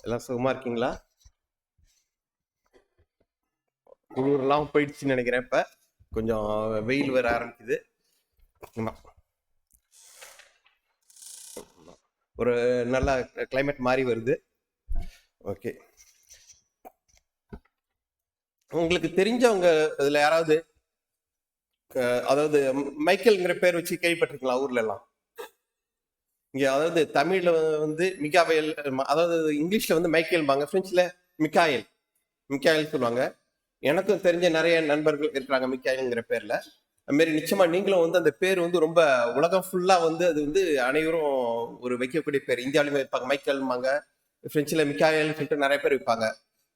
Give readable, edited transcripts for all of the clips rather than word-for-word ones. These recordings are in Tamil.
எல்லாம் சுகமா இருக்கீங்களா? குளிர்லாம் போயிடுச்சுன்னு நினைக்கிறேன். இப்ப கொஞ்சம் வெயில் வர ஆரம்பிக்குது. ஆமா. ஒரு நல்ல கிளைமேட் மாறி வருது. ஓகே, உங்களுக்கு தெரிஞ்சவங்க இதுல யாராவது அதாவது மைக்கேல்ங்கிற பேர் வச்சு கேள்விப்பட்டிருக்கீங்களா ஊர்ல எல்லாம்? இங்க அதாவது தமிழ்ல வந்து மிகாவேல், அதாவது இங்கிலீஷ்ல வந்து மைக்கேல்பாங்க, பிரெஞ்சுல மிக்காயல், மிக்காயல் சொல்லுவாங்க. எனக்கும் தெரிஞ்ச நிறைய நண்பர்கள் இருக்கிறாங்க மிக்காயல்ங்கிற பேர்ல. அது மாதிரி நிச்சயமா நீங்களும் வந்து அந்த பேர் வந்து ரொம்ப உலகம் ஃபுல்லா வந்து அது வந்து அனைவரும் ஒரு வைக்கக்கூடிய பேர். இந்தியாவிலுமே வைப்பாங்க, மைக்கேல்பாங்க, பிரெஞ்சுல மிக்காயல் சொல்லிட்டு நிறைய பேர் வைப்பாங்க.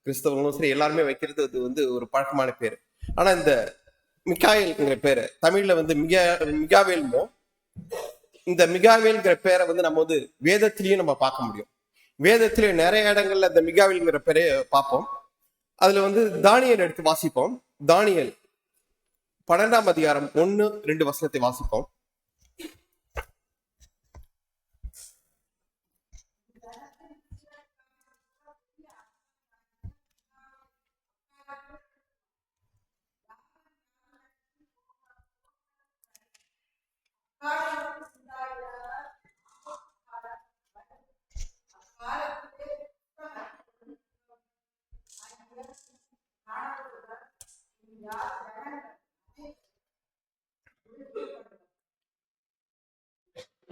கிறிஸ்தவங்களும் சரி எல்லாருமே வைக்கிறது அது வந்து ஒரு பழக்கமான பேர். ஆனா இந்த மிக்காயல்ங்கிற பேரு தமிழ்ல வந்து மிகாவேல்மோ, இந்த மிகாவேல்ங்கிற பேரை வந்து நம்ம வந்து வேதத்திலையும் நம்ம பார்க்க முடியும். வேதத்திலேயே நிறைய இடங்கள்ல இந்த மிகாவேல்ங்கிற பேரை பார்ப்போம். அதுல வந்து தானியல் எடுத்து வாசிப்போம். தானியல் 12ஆம் அதிகாரம் 1-2 வசனத்தை வாசிப்போம்.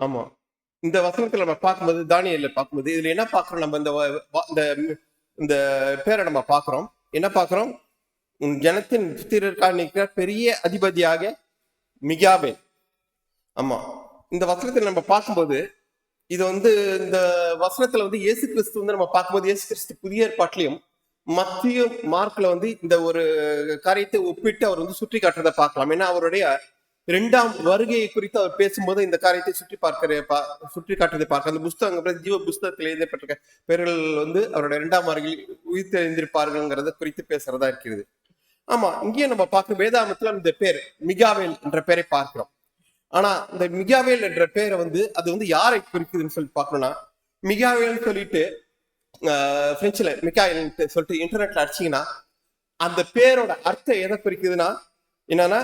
ஆமா, இந்த வசனத்துல நம்ம பார்க்கும்போது, தானியல்ல பார்க்கும்போது இதுல என்ன பார்க்கிறோம்? நம்ம இந்த இந்த பேரை நம்ம பார்க்கிறோம். என்ன பார்க்கிறோம்? உன் ஜனத்தின் புத்திரருக்காக நிற்கிற பெரிய அதிபதியாக மிகாவேல். ஆமா, இந்த வசனத்துல நம்ம பார்க்கும்போது இது வந்து இந்த வசனத்துல வந்து இயேசு கிறிஸ்து வந்து நம்ம பார்க்கும்போது இயேசு கிறிஸ்து புதிய ஏற்பாட்டிலையும் மத்திய மார்க்ல வந்து இந்த ஒரு காரியத்தை ஒப்பிட்டு அவர் வந்து சுற்றி காட்டுறதை பார்க்கலாம். ஏன்னா அவருடைய 2ஆம் வருகையை குறித்து அவர் பேசும்போது இந்த காரியத்தை சுற்றி காட்டுறதை பார்க்க, அந்த புஸ்தகம் ஜீவ புஸ்தகத்தில் எழுதப்பட்டிருக்க பேர்கள் வந்து அவருடைய 2ஆம் வருகையில் உயிர் தெரிந்திருப்பார்கள்ங்கிறத குறித்து பேசுறதா இருக்கிறது. ஆமா, இங்கேயும் நம்ம பார்க்க வேதாமத்துல இந்த பேர் மிகாவேல் என்ற பேரை பார்க்கிறோம். ஆனா இந்த மிகாவேல் என்ற பேரை வந்து அது வந்து யாரை குறிக்குதுன்னு சொல்லி பார்க்கணும்னா, மிகாவேல் சொல்லிட்டு பிரெஞ்சுல மிகாயில் சொல்லிட்டு இன்டர்நெட்ல அடிச்சீங்கன்னா அந்த பேரோட அர்த்தம் எதை குறிக்குதுன்னா என்னன்னா,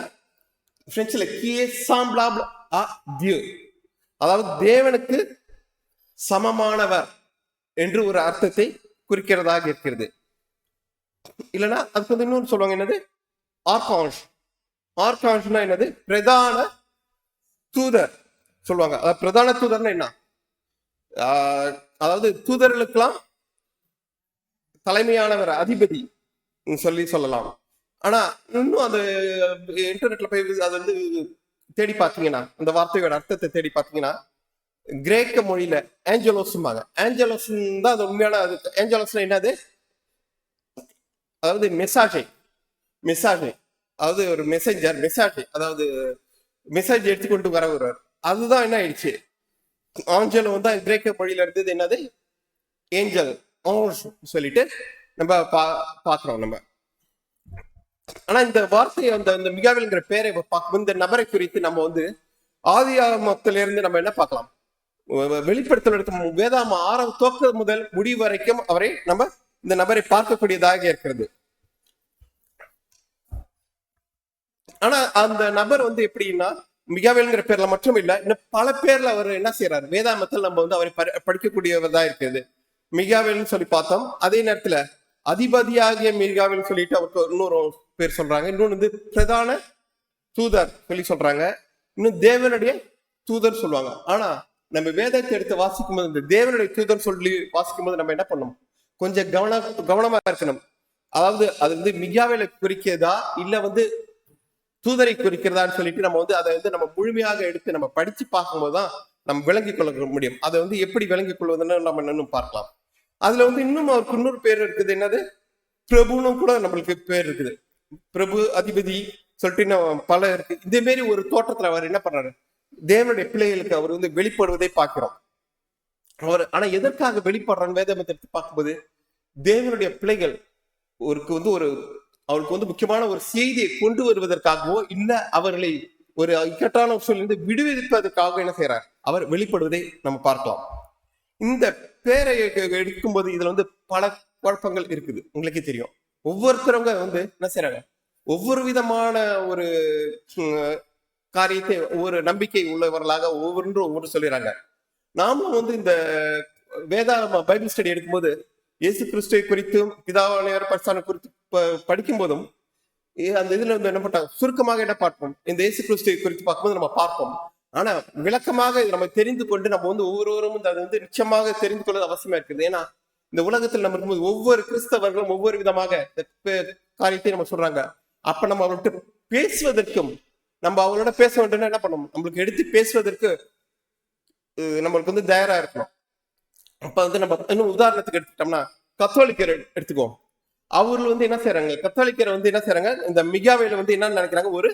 பிரெஞ்சுல கியே சாம்பிளாபிள் ஆ தியு, அதாவது தேவனுக்கு சமமானவர் என்று ஒரு அர்த்தத்தை குறிக்கிறதாக இருக்கிறது. இல்லைன்னா அதுக்கு வந்து இன்னொன்று சொல்லுவாங்க, என்னது ஆர்கான்ஷ். ஆர்கான்ஷ்னா என்னது? பிரதான தூதர் சொல்லுவாங்க. அதாவது பிரதான தூதர்னா என்ன? அதாவது தூதர்களுக்கெல்லாம் தலைமையானவர், அதிபதி சொல்லலாம். ஆனா இன்னும் அந்த இன்டர்நெட்ல போய் அது வந்து தேடி பார்த்தீங்கன்னா, அந்த வார்த்தையோட அர்த்தத்தை தேடி பார்த்தீங்கன்னா, கிரேக்க மொழியில ஏஞ்சலோஸ்பாங்க. ஏஞ்சலோஸ் தான் அது உண்மையான. அது ஏஞ்சலோஸ்னா என்னது? அதாவது மெசாஜை, அதாவது ஒரு மெசேஞ்சர், அதாவது மெசேஜ் எடுத்துக்கொண்டு வர ஒருவர். அதுதான் என்ன ஆயிடுச்சு, ஆஞ்சல் வந்து கிரேக்க மொழியில இருந்தது என்னது? ஏஞ்சல் சொல்லிட்டு நம்ம பாக்குறோம் நம்ம. ஆனா இந்த வார்த்தையை அந்த மிகாவேல்ங்கிற பேரை பார்க்கும்போது இந்த நபரை குறித்து நம்ம வந்து ஆதியாகமத்தில இருந்து நம்ம என்ன பார்க்கலாம்? வெளிப்படுத்தல் இருக்கும் வேதாம துவக்க முதல் முடிவு வரைக்கும் அவரை நம்ம இந்த நபரை பார்க்கக்கூடியதாக இருக்கிறது. ஆனா அந்த நபர் வந்து எப்படின்னா, மிகாவேல்ங்கிற பேர்ல மட்டும் இல்ல, இன்னும் பல பேர்ல அவர் என்ன செய்யறாரு? வேதாமத்தில் நம்ம வந்து அவரை படிக்கக்கூடியவதா இருக்கிறது. மிகாவேல்னு சொல்லி பார்த்தோம். அதே நேரத்துல அதிபதியாகிய மிகாவேல் சொல்லிட்டு அவருக்கு இன்னொரு பேர் சொல்றாங்க. இன்னொன்னு வந்து பிரதான தூதர் சொல்லி சொல்றாங்க. இன்னும் தேவனுடைய தூதர் சொல்லுவாங்க. ஆனா நம்ம வேதத்தை எடுத்து வாசிக்கும் போது இந்த தேவனுடைய தூதர் சொல்லி வாசிக்கும் போது நம்ம என்ன பண்ணணும்? கொஞ்சம் கவனமா இருக்கணும். அதாவது அது வந்து மிகாவேலை குறிக்கிறதா இல்ல வந்து தூதரை குறிக்கிறதான்னு சொல்லிட்டு நம்ம வந்து அதை வந்து நம்ம முழுமையாக எடுத்து நம்ம படிச்சு பார்க்கும்போதுதான் நம்ம விளங்கிக் கொள்ள முடியும். அதை வந்து எப்படி விளங்கிக் கொள்வதுன்னு நம்ம இன்னும் பார்க்கலாம். அதுல வந்து இன்னும் அவருக்கு இன்னொரு பேர் இருக்குது, என்னது? பிரபுன்னு கூட நம்மளுக்கு பேர் இருக்குது. பிரபு, அதிபதி சொல்லிட்டு பல இருக்கு. இதே மாரி ஒரு தோற்றத்துல அவர் என்ன பண்றாரு? தேவனுடைய பிள்ளைகளுக்கு அவர் வந்து வெளிப்படுவதை பார்க்கிறோம். அவர் ஆனா எதற்காக வெளிப்படுறான்னு வேதத்தை எடுத்து பார்க்கும்போது, தேவனுடைய பிள்ளைகள் அவருக்கு வந்து முக்கியமான ஒரு செய்தியை கொண்டு வருவதற்காகவோ இல்ல அவர்களை ஒரு இக்கட்டான சூழலிருந்து விடுவிப்பதற்காக என்ன செய்யறார்? அவர் வெளிப்படுவதை நம்ம பார்க்கலாம். இந்த பேரை எடுக்கும்போது இதுல வந்து பல குழப்பங்கள் இருக்குது, உங்களுக்கே தெரியும். ஒவ்வொருத்தரவங்க வந்து என்ன செய்யறாங்க, ஒவ்வொரு விதமான ஒரு காரியத்தை ஒவ்வொரு நம்பிக்கை உள்ளவர்களாக ஒவ்வொரு சொல்லிடுறாங்க. நாமும் வந்து இந்த பைபிள் ஸ்டடி எடுக்கும்போது இயேசு கிறிஸ்துவை குறித்தும் பிதாவானவர் பரிசுத்தவான்கள் குறித்து படிக்கும் போதும் அந்த இதுல வந்து என்ன பண்ணாங்க, சுருக்கமாக என்ன பார்ப்போம், இந்த இயேசு கிறிஸ்துவை குறித்து பார்க்கும்போது நம்ம பார்ப்போம். ஆனா விளக்கமாக நம்ம தெரிந்து கொண்டு நம்ம வந்து ஒவ்வொருவரும் அதை வந்து நிச்சயமாக தெரிந்து கொள்வது அவசியமா இருக்குது. ஏன்னா இந்த உலகத்தில் நம்ம இருக்கும்போது ஒவ்வொரு கிறிஸ்தவர்களும் ஒவ்வொரு விதமாக காரியத்தை நம்ம சொல்றாங்க. அப்ப நம்ம அவர்கிட்ட பேசுவதற்கும் நம்ம அவங்களோட பேச வேண்டும்னா என்ன பண்ணணும், நம்மளுக்கு எடுத்து பேசுவதற்கு நம்மளுக்கு வந்து தயாரா இருக்கணும். அப்ப வந்து நம்ம இன்னும் உதாரணத்துக்கு எடுத்துட்டோம்னா கத்தோலிக்கர் எடுத்துக்குவோம். அவர்கள் வந்து என்ன செய்யறாங்க, கத்தோலிக்கரை வந்து என்ன செய்யறாங்க, இந்த மிகாவேல வந்து என்ன நினைக்கிறாங்க, ஒரு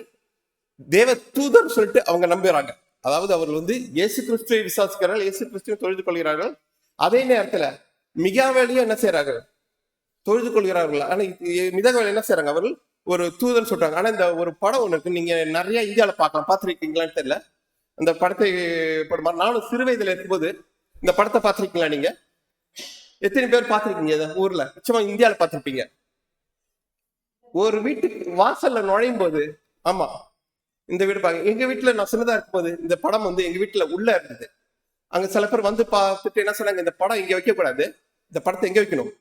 தேவ தூதர் சொல்லிட்டு அவங்க நம்புறாங்க. அதாவது அவர்கள் வந்து இயேசு கிறிஸ்துவை விசுவாசிக்கிறார்கள், இயேசு கிறிஸ்துவை தொழுது கொள்கிறார்கள். அதே நேரத்துல மிகாவேலையும் என்ன செய்யறாங்க, தொழுது கொள்கிறார்கள். ஆனா மிகாவேல என்ன செய்யறாங்க, அவர்கள் ஒரு தூதர் சொல்றாங்க. ஆனா இந்த ஒரு படம் ஒண்ணு இருக்கு, நீங்க நிறைய இந்தியாவில பார்க்கலாம், பார்த்திருக்கீங்களான்னு தெரியல. அந்த படத்தை நானும் சிறு வயதுல இருக்கும்போது இந்த படத்தை பார்த்திருக்கீங்களா? நீங்க எத்தனை பேர் பார்த்திருக்கீங்க? ஊர்ல நிச்சயமா இந்தியாவில பார்த்திருப்பீங்க. ஒரு வீட்டுக்கு வாசல்ல நுழையும் போது, ஆமா இந்த வீடு பாருங்க, எங்க வீட்டுல நான் சின்னதா இருக்கும்போது இந்த படம் வந்து எங்க வீட்டுல உள்ள இருந்தது. அங்க சில பேர் வந்து பார்த்துட்டு என்ன சொன்னாங்க, இந்த படம் இங்க வைக்க கூடாது, இந்த படத்தை எங்க வைக்கணும்,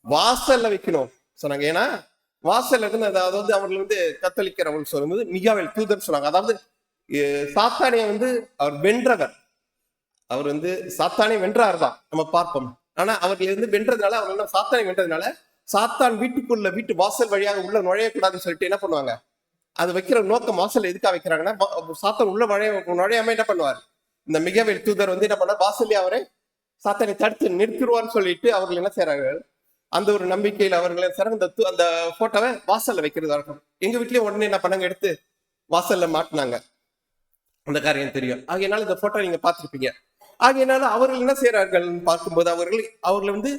வாசல்ல வைக்கணும் சொன்னாங்க. ஏன்னா வாசல்ல இருந்து அதாவது அவர்கள் வந்து கத்தோலிக்கிறவங்க சொல்லும்போது மிகாவேல் தூதர் சொன்னாங்க. அதாவது சாத்தானிய வந்து அவர் வென்றவர், அவர் வந்து சாத்தானை வென்றார் தான் நம்ம பார்ப்போம். ஆனா அவர்கள் இருந்து வென்றதுனால, அவங்க சாத்தானை வென்றதுனால சாத்தான் வீட்டுக்குள்ள வீட்டு வாசல் வழியாக உள்ள நுழையக்கூடாதுன்னு சொல்லிட்டு என்ன பண்ணுவாங்க, அது வைக்கிற நோக்கம் வாசல் எதுக்காக வைக்கிறாங்கன்னா, சாத்தான் உள்ள நுழையாம என்ன பண்ணுவார், இந்த மிகாவேல் தூதர் வந்து என்ன பண்ணார், வாசல்லே அவரை சாத்தானை தடுத்து நிறுத்திடுவார்னு சொல்லிட்டு அவர்கள் என்ன செய்யறாங்க, அந்த ஒரு நம்பிக்கையில் அவர்கள் அந்த போட்டோவை வாசல்ல வைக்கிறதா இருக்கும். எங்க வீட்லயும் உடனே என்ன பண்ணாங்க, எடுத்து வாசல்ல மாட்டினாங்க. அந்த காரியம் தெரியும். ஆகையினால இந்த போட்டோ நீங்க பார்த்திருப்பீங்க. ஆகையினால அவர்கள் என்ன செய்யறார்கள் பார்க்கும்போது, அவர்கள் வந்து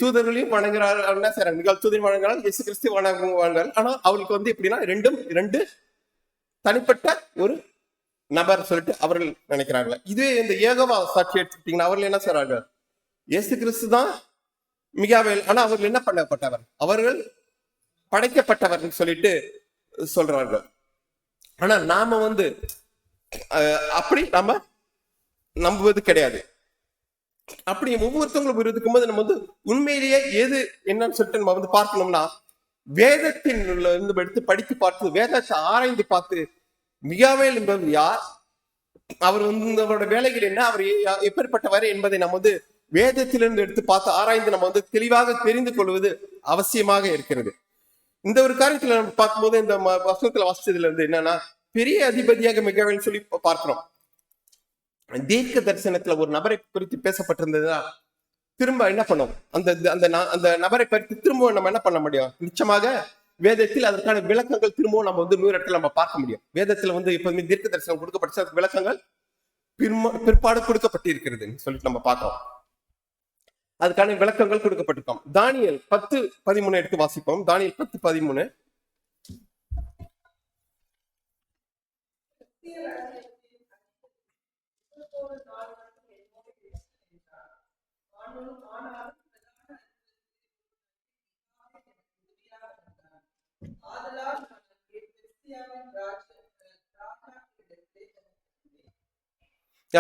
தூதர்களையும் வணங்குறார்கள். என்ன செய்யறாங்க, மிகாவேல் தூதரையும் வணங்குறாங்க, இயேசு கிறிஸ்து வணங்குவார்கள். ஆனா அவர்களுக்கு வந்து எப்படின்னா இரண்டு தனிப்பட்ட ஒரு நபர் சொல்லிட்டு அவர்கள் நினைக்கிறாங்க. இதுவே இந்த ஏகோவா சாட்சி எடுத்துக்கிட்டீங்கன்னா அவர்கள் என்ன செய்யறாங்க, இயேசு கிறிஸ்து தான் மிகாவேல், ஆனா அவர்கள் என்ன பண்ணப்பட்டவர், அவர்கள் படைக்கப்பட்டவர் சொல்லிட்டு சொல்றார்கள். ஆனா நாம வந்து அப்படி நாம நம்புவது கிடையாது. அப்படி ஒவ்வொருத்தவங்களும் இருக்கும் போது நம்ம வந்து உண்மையிலேயே எது என்னன்னு சொல்லிட்டு நம்ம வந்து பார்க்கணும்னா, வேதத்தின் இருந்து எடுத்து படித்து பார்த்து வேதத்தை ஆராய்ந்து பார்த்து மிகாவேல் என்பவர் யார், அவர் வந்து அவரோட வேலைகள் என்ன, அவர் எப்படிப்பட்டவர் என்பதை நம்ம வந்து வேதத்திலிருந்து எடுத்து பார்த்து ஆராய்ந்து நம்ம வந்து தெளிவாக தெரிந்து கொள்வது அவசியமாக இருக்கிறது. இந்த ஒரு காரியத்துல நம்ம பார்க்கும்போது இந்த வசனத்துல வாசிச்சதுல இருந்து என்னன்னா, பெரிய அதிபதியாக மிகாவேல் சொல்லி பார்க்கிறோம். தீர்க்க தரிசனத்துல ஒரு நபரை குறித்து பேசப்பட்டிருந்ததுன்னா திரும்ப என்ன பண்ணும், அந்த நபரை குறித்து திரும்ப நம்ம என்ன பண்ண முடியும், நிச்சயமாக வேதத்தில் அதற்கான விளக்கங்கள் திரும்பவும் நம்ம வந்து 100 இடத்துல நம்ம பார்க்க முடியும். வேதத்துல வந்து எப்போதுமே தீர்க்க தரிசனம் கொடுக்கப்பட்ட விளக்கங்கள் பிற்பாடு கொடுக்கப்பட்டிருக்கிறது சொல்லிட்டு நம்ம பார்க்கிறோம். அதுக்கான விளக்கங்கள் கொடுக்கப்பட்டிருக்கோம். தானியேல் 10:13 எடுத்து வாசிப்போம். தானியேல் 10:13.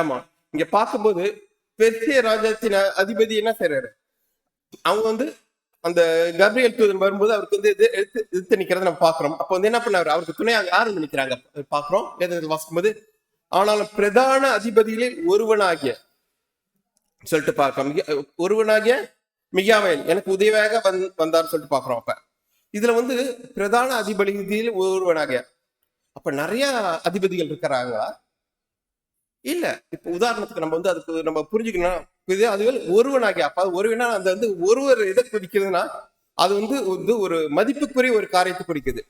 ஆமா, இங்க பார்க்கும்போது பெர்சிய ராஜ்யத்தின் அதிபதி என்ன செய்யறாரு, அவங்க வந்து அந்த கப்ரியேல் தூதன் வரும்போது அவருக்கு வந்து எதிர்த்து நிக்கிறத நம்ம பாக்குறோம். அப்ப வந்து என்ன பண்ணாரு, அவருக்கு துணையாக யாரு நிக்கிறாங்க பாக்குறோம் வேதத்தை வாசிக்கும் போது. ஆனாலும் பிரதான அதிபதியிலே ஒருவனாகிய சொல்லிட்டு பார்க்கிறோம், ஒருவனாகிய மிகாவேல் எனக்கு உதவியாக வந்தார் சொல்லிட்டு பாக்குறோம். அப்ப இதுல வந்து பிரதான அதிபதியில் ஒருவனாகிய, அப்ப நிறைய அதிபதிகள் இருக்கிறாங்களா? இல்ல. இப்ப உதாரணத்துக்கு நம்ம வந்து அதுக்கு நம்ம புரிஞ்சுக்கணும், அதுவே ஒருவனாகிய, அப்ப ஒருவனா அந்த வந்து ஒருவர் எதை குறிக்கிறதுனா அது வந்து ஒரு மதிப்புக்குரிய ஒரு காரியத்தை குறிக்குது.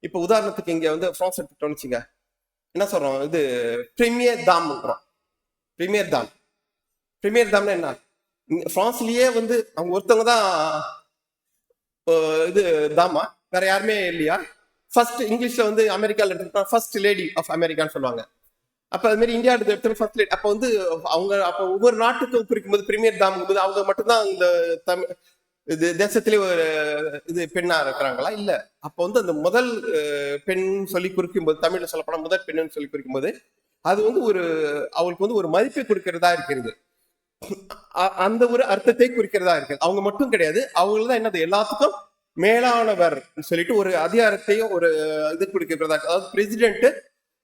இப்ப உதாரணத்துக்கு இங்க வந்து பிரான்ஸ் எடுத்துட்டோம்னு வச்சுங்க, என்ன சொல்றோம், இது பிரீமியர் தாம். பிரீமியர் தாம்னா என்ன, பிரான்ஸ்லயே வந்து அவங்க ஒருத்தவங்க தான் இது தாமா, வேற யாருமே இல்லையா. ஃபர்ஸ்ட் இங்கிலீஷ்ல வந்து அமெரிக்கால எடுத்துக்கிட்டா ஃபர்ஸ்ட் லேடி ஆஃப் அமெரிக்கான்னு சொல்லுவாங்க. அப்ப அது மாதிரி இந்தியா எடுத்து ஃபர்ஸ்ட் லேடி. அப்ப வந்து அவங்க அப்ப ஒவ்வொரு நாட்டுக்கும் குறிக்கும் போது பிரீமியர் தாம் போது அவங்க மட்டும்தான் இந்த தமிழ் இது தேசத்திலே ஒரு இது பெண்ணா இருக்கிறாங்களா? இல்ல. அப்ப வந்து அந்த முதல் பெண் சொல்லி குறிக்கும் போது, தமிழ்ல சொல்லப்போனா முதல் பெண்ணுன்னு சொல்லி குறிக்கும் போது அது வந்து ஒரு அவளுக்கு வந்து ஒரு மதிப்பை கொடுக்கிறதா இருக்கிறது. அந்த ஒரு அர்த்தத்தை குறிக்கிறதா இருக்கு. அவங்க மட்டும் கிடையாது, அவங்கதான் என்னது எல்லாத்துக்கும் மேலானவர் சொல்லிட்டு ஒரு அதிகாரத்தையும் ஒரு இது கொடுக்கிறதா. அதாவது பிரசிடென்ட்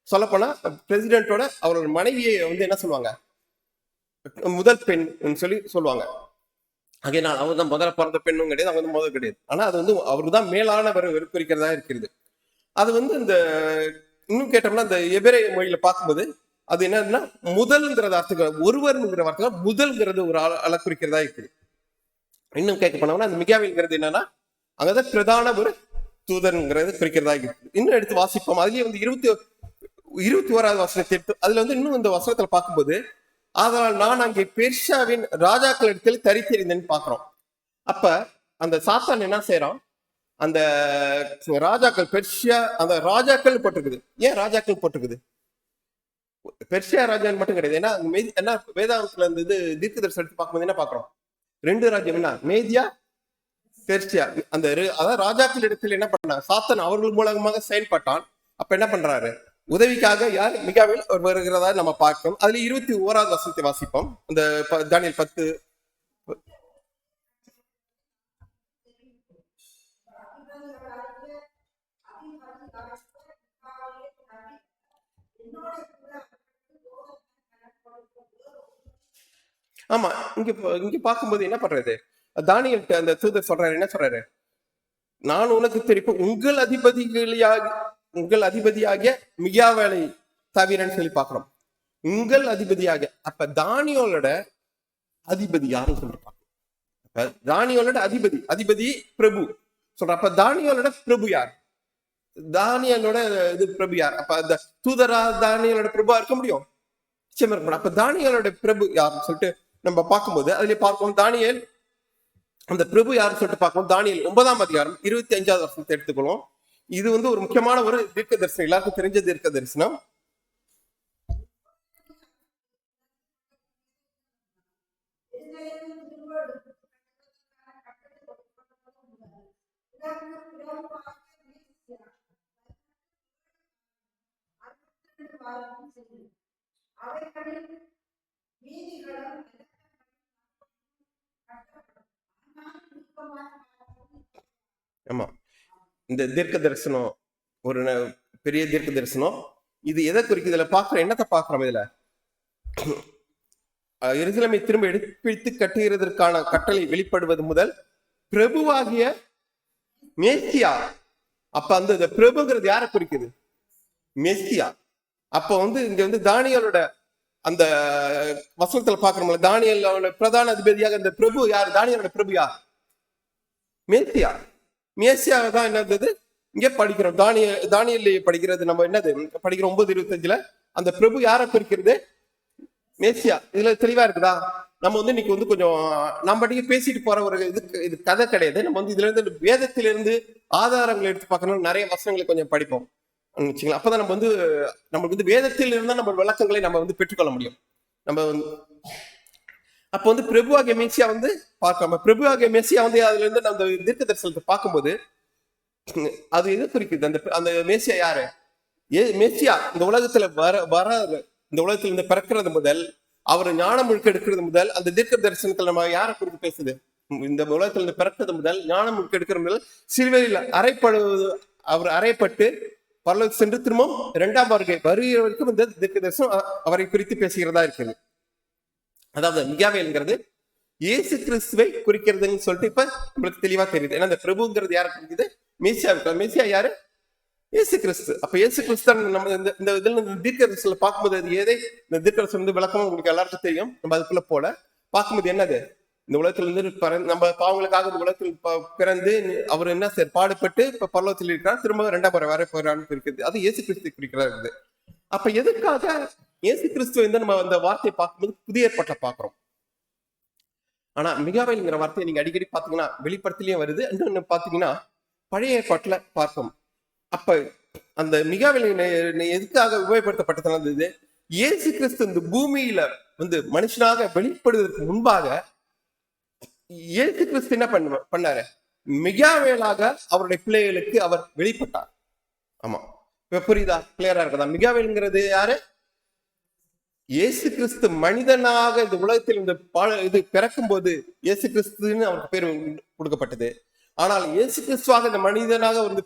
சொல்லப்போனா பிரசிடென்ட்டோட அவரோட மனைவியை வந்து என்ன சொல்லுவாங்க, முதல் பெண் சொல்லி சொல்லுவாங்க. ஆகையினால் அவர் தான் முதல்ல பிறந்த பெண்ணும் கிடையாது, அவங்க வந்து முதல் கிடையாது. ஆனா அது வந்து அவருக்கு தான் மேலானவர் குறிக்கிறதா இருக்கிறது. அது வந்து இந்த இன்னும் கேட்டோம்னா இந்த எபிரேய மொழியில பார்க்கும்போது அது என்னன்னா முதல்ங்கிறத அர்த்தம், ஒருவர்ங்கிற வார்த்தை முதல்ங்கிறது ஒரு ஆளை குறிக்கிறதா இருக்குது. இன்னும் கேட்க போனோம்னா அந்த மிகாவில்ங்கிறது என்னன்னா அங்கதான் பிரதான ஒரு தூதர்ங்கிறது குறிக்கிறதா இருக்குது. இன்னும் எடுத்து வாசிப்போம். அதுலயே வந்து 21வது வசனத்தை எடுத்து அதுல வந்து இன்னும் இந்த வசனத்துல பார்க்கும்போது அதனால் நான் அங்கே பெர்ஷியாவின் ராஜாக்கள் இடத்துல தரித்தெறிந்தேன்னு பாக்குறோம். அப்ப அந்த சாத்தான் என்ன செய்யறான், அந்த ராஜாக்கள் பெர்ஷியா அந்த ராஜாக்கள் போட்டிருக்குது. ஏன் ராஜாக்கள் போட்டிருக்குது? பெர்ஷியா ராஜான்னு மட்டும் கிடையாது. ஏன்னா என்ன வேதாந்தத்துல இருந்து இது தீர்க்க தரிசனம் எடுத்து பார்க்கும்போது என்ன பாக்குறோம், 2 ராஜ்யம் என்ன மேதியா பெர்ஷியா. அந்த அதாவது ராஜாக்கள் இடத்துல என்ன பண்ணாங்க, சாத்தான் அவர்கள் மூலமாக செயல்பட்டான். அப்ப என்ன பண்றாரு, உதவிக்காக யார் மிகாவேல் வருகிறதா நம்ம பார்க்கணும். அதுல 21வது வசனத்தை வாசிப்போம். அந்த தானியேல் 10. ஆமா, இங்க பார்க்கும்போது என்ன பண்றது, தானியேல் அந்த தூதர் சொல்றாரு, என்ன சொல்றாரு, நான் உனக்கு தெரிவிப்பேன் உங்கள் அதிபதியாகிய மிகாவேலை தவிரன்னு சொல்லி பார்க்கிறோம். உங்கள் அதிபதியாக, அப்ப தானியோலோட அதிபதி யாருன்னு சொல்லி பார்க்கணும். தானியோலோட அதிபதி பிரபு சொல்ற. அப்ப தானியோலோட பிரபு யார், தானியலோட இது பிரபு யார்? அப்ப அந்த தூதரா தானியலோட பிரபுவா இருக்க முடியும்? நிச்சயமா இருக்க முடியும். அப்ப தானியலோட பிரபு யாருன்னு சொல்லிட்டு நம்ம பார்க்கும்போது அதுல பார்ப்போம். தானியேல் அந்த பிரபு யாருன்னு சொல்லிட்டு பார்ப்போம். தானியேல் 9ஆம் அதிகாரம் 25வது வசனத்தை எடுத்துக்கொள்வோம். இது வந்து ஒரு முக்கியமான ஒரு தீர்க்க தரிசனம், எல்லாருக்கும் தெரிஞ்ச தீர்க்க தரிசனம். ஆமா, இந்த தீர்க்க தரிசனம் ஒரு பெரிய தீர்க்க தரிசனம். இது எதை குறிக்குது, இதுல பாக்குற என்னத்தை பாக்குறோம், இதுல எருசலேமை திரும்ப எடுப்பிடித்து கட்டுகிறதற்கான கட்டளை வெளிப்படுவது முதல் பிரபுவாகிய மேசியா. அப்ப அந்த பிரபுங்கிறது யாரை குறிக்குது, மெஸ்ஸியா. அப்ப வந்து இங்க வந்து தானியலோட அந்த வசனத்துல பாக்குறோம்ல, தானியலோட பிரதான அதிபதியாக அந்த பிரபு யார், தானியலோட பிரபு யார், மேசியா. மேசியாவை தான் என்னது இங்க படிக்கிறோம். தானியல் படிக்கிறது நம்ம என்னது படிக்கிறோம் 9:25 அந்த பிரபு யாரை குறிக்கிறது, மேசியா. இதுல தெளிவா இருக்குதா? நம்ம வந்து இன்னைக்கு வந்து கொஞ்சம் நம்ம பேசிட்டு போற ஒரு இது கதை கிடையாது. நம்ம வந்து இதுல இருந்து வேதத்திலிருந்து ஆதாரங்களை எடுத்து பார்க்கணும், நிறைய வசனங்களை கொஞ்சம் படிப்போம் வச்சுக்கலாம். அப்பதான் நம்ம வந்து நம்மளுக்கு வந்து வேதத்தில் இருந்தா நம்ம விளக்கங்களை நம்ம வந்து பெற்றுக்கொள்ள முடியும். நம்ம அப்ப வந்து பிரபுவாகிய மேசியா வந்து பார்க்கலாம். பிரபுவாகிய மேசியா வந்து அதுல இருந்து நம்ம தீர்க்க தரிசனத்தை பார்க்கும்போது அது எது குறிக்குது, அந்த மேசியா யாரு, மேசியா இந்த உலகத்துல வர இந்த உலகத்துல இருந்து பிறக்கிறது முதல் அவர் ஞானம் முழுக்க எடுக்கிறது முதல் அந்த தீர்க்க தரிசனத்துல நம்ம யாரை குறித்து பேசுது, இந்த உலகத்துல இருந்து பிறக்கிறது முதல் ஞானம் முழுக்க எடுக்கிற முதல் சிலுவையில் அவர் அறையப்பட்டு பரலோகம் சென்று திரும்பவும் 2ஆம் வருகை வருகிற வரைக்கும் இந்த தீர்க்க தரிசனம் அவரை குறித்து பேசுகிறதா இருக்குது. அதாவது மிகாவேல்ங்கிறது இயேசு கிறிஸ்துவை குறிக்கிறதுன்னு சொல்லிட்டு இப்ப உங்களுக்கு தெளிவா தெரியுது. ஏன்னா இந்த பிரபுங்கிறது யாரை குறிக்குது, மேசியா. மேசியா யாரு, இயேசு கிறிஸ்து. அப்ப இயேசு கிறிஸ்து நம்ம இந்த இதுல தீர்க்க தரிசனத்துல பார்க்கும்போது அது எதை இந்த தீர்க்க தரிசனம் வந்து விளக்கமா உங்களுக்கு எல்லாருக்கும் தெரியும். நம்ம அதுக்குள்ள போல பார்க்கும்போது என்னது, இந்த உலகத்துல இருந்து நம்ம பாவங்களுக்காக இந்த உலகத்தில் பிறந்து அவர் என்ன சார் பாடுபட்டு இப்ப பரலோகத்தில் இருக்கிறார், திரும்ப 2ஆம் முறை வர போறான்னு இருக்குது. அது இயேசு கிறிஸ்து குறிக்கிறாரு. அப்ப எதுக்காக இயேசு கிறிஸ்துவ வந்து நம்ம அந்த வார்த்தையை பார்க்கும்போது புதிய ஏற்பாட்டுல பாக்குறோம். ஆனா மிகாவேல்ங்கிற வார்த்தையை நீங்க அடிக்கடி பாத்தீங்கன்னா வெளிப்படுத்திலயும் வருது, இன்னொன்னு பாத்தீங்கன்னா பழைய ஏற்பாட்டுல பார்க்கும். அப்ப அந்த மிகாவேல் எதுக்காக உபயோகப்படுத்தப்பட்டது, இயேசு கிறிஸ்து இந்த பூமியில மனுஷனாக வெளிப்படுவதற்கு முன்பாக இயேசு கிறிஸ்து என்ன பண்ணாரு? மிகாவேலாக அவருடைய பிள்ளைகளுக்கு அவர் வெளிப்பட்டார். ஆமா, இப்ப புரியுதா? கிளியரா இருக்கதா? மிகாவேல்ங்கிறது யாரு? இயேசு கிறிஸ்து மனிதனாக இந்த உலகத்தில் இது பிறக்கும் போது இயேசு கிறிஸ்துன்னு அவருக்கு பேர் கொடுக்கப்பட்டது. ஆனால் இயேசு கிறிஸ்துவாக இந்த மனிதனாக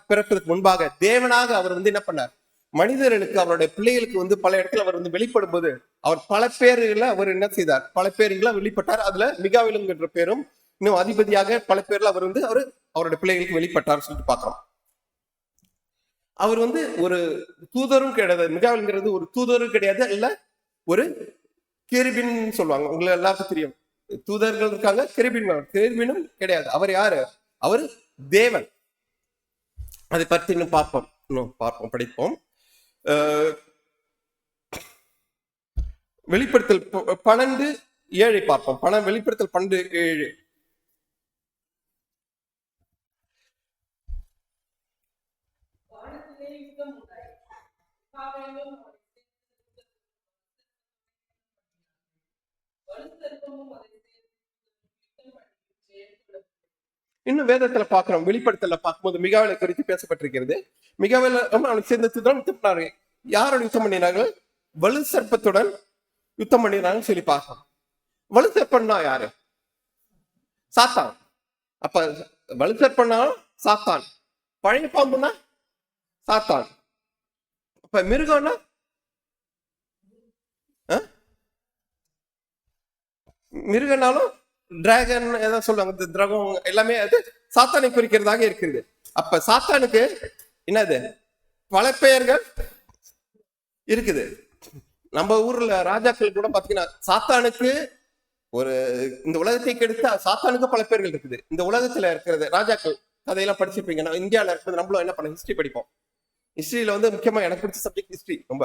பிறப்பதற்கு முன்பாக தேவனாக அவர் என்ன பண்ணார்? மனிதர்களுக்கு, அவருடைய பிள்ளைகளுக்கு பல இடத்துல அவர் வெளிப்படும் போது அவர் பல பேர்களை அவர் என்ன செய்தார்? பல பேர்களை வெளிப்பட்டார். அதுல மிகாவேலுங்கிற பேரும் இன்னும் அதிபதியாக பல பேர்ல அவர் அவருடைய பிள்ளைகளுக்கு வெளிப்பட்டார் சொல்லிட்டு பாக்குறோம். அவர் ஒரு தூதரும் கிடையாது. மிகாவேல்ங்கிறது ஒரு தூதரும் கிடையாது, இல்ல ஒரு கேருபின் சொல்லுவாங்க. உங்களுக்கு எல்லாருக்கும் தெரியும், தூதர்கள் இருக்காங்க, கேருபினும் கிடையாது. அவர் யாரு? அவர் தேவன். அதை பற்றி இன்னும் பார்ப்போம், படிப்போம். வெளிப்படுத்தல் 12:7 பார்ப்போம். வெளிப்படுத்தல் 12:7. இன்னும் வேதத்துல பாக்குறோம், வெளிப்படுத்தல பார்க்கும்போது மிகாவேலை குறித்து பேசப்பட்டிருக்கிறது. மிகாவேல அவனுக்கு சேர்ந்ததுடன் யுத்தம் யாரோட யுத்தம் பண்ணினார்கள்? வலு சர்ப்பத்துடன் யுத்தம் பண்ணினாங்கன்னு சொல்லி பார்க்கணும். வலு சர்ப்பம்னா யாரு? சாத்தான். அப்ப வலு சர்ப்பம்னா சாத்தான், பழைய பாம்புனா சாத்தான், அப்ப மிருகம்னா மிருகனாலும் டிராகன் ஏதாவது சொல்லுவாங்க, திரகம் எல்லாமே அது சாத்தானை குறிக்கிறதாக இருக்கிறது. அப்ப சாத்தானுக்கு என்னது? பல பெயர்கள் இருக்குது. நம்ம ஊர்ல ராஜாக்கள் கூட பாத்தீங்கன்னா சாத்தானுக்கு இந்த உலகத்தை கெடுத்த சாத்தானுக்கு பல பேர்கள் இருக்குது. இந்த உலகத்துல இருக்கிறது ராஜாக்கள் கதையெல்லாம் படிச்சிருப்பீங்க. இந்தியாவில இருக்கிறது நம்மளும் என்ன பண்ண ஹிஸ்டரி படிப்போம். ஹிஸ்டரியில முக்கியமா எனக்கு பிடிச்ச சப்ஜெக்ட் ஹிஸ்டரி ரொம்ப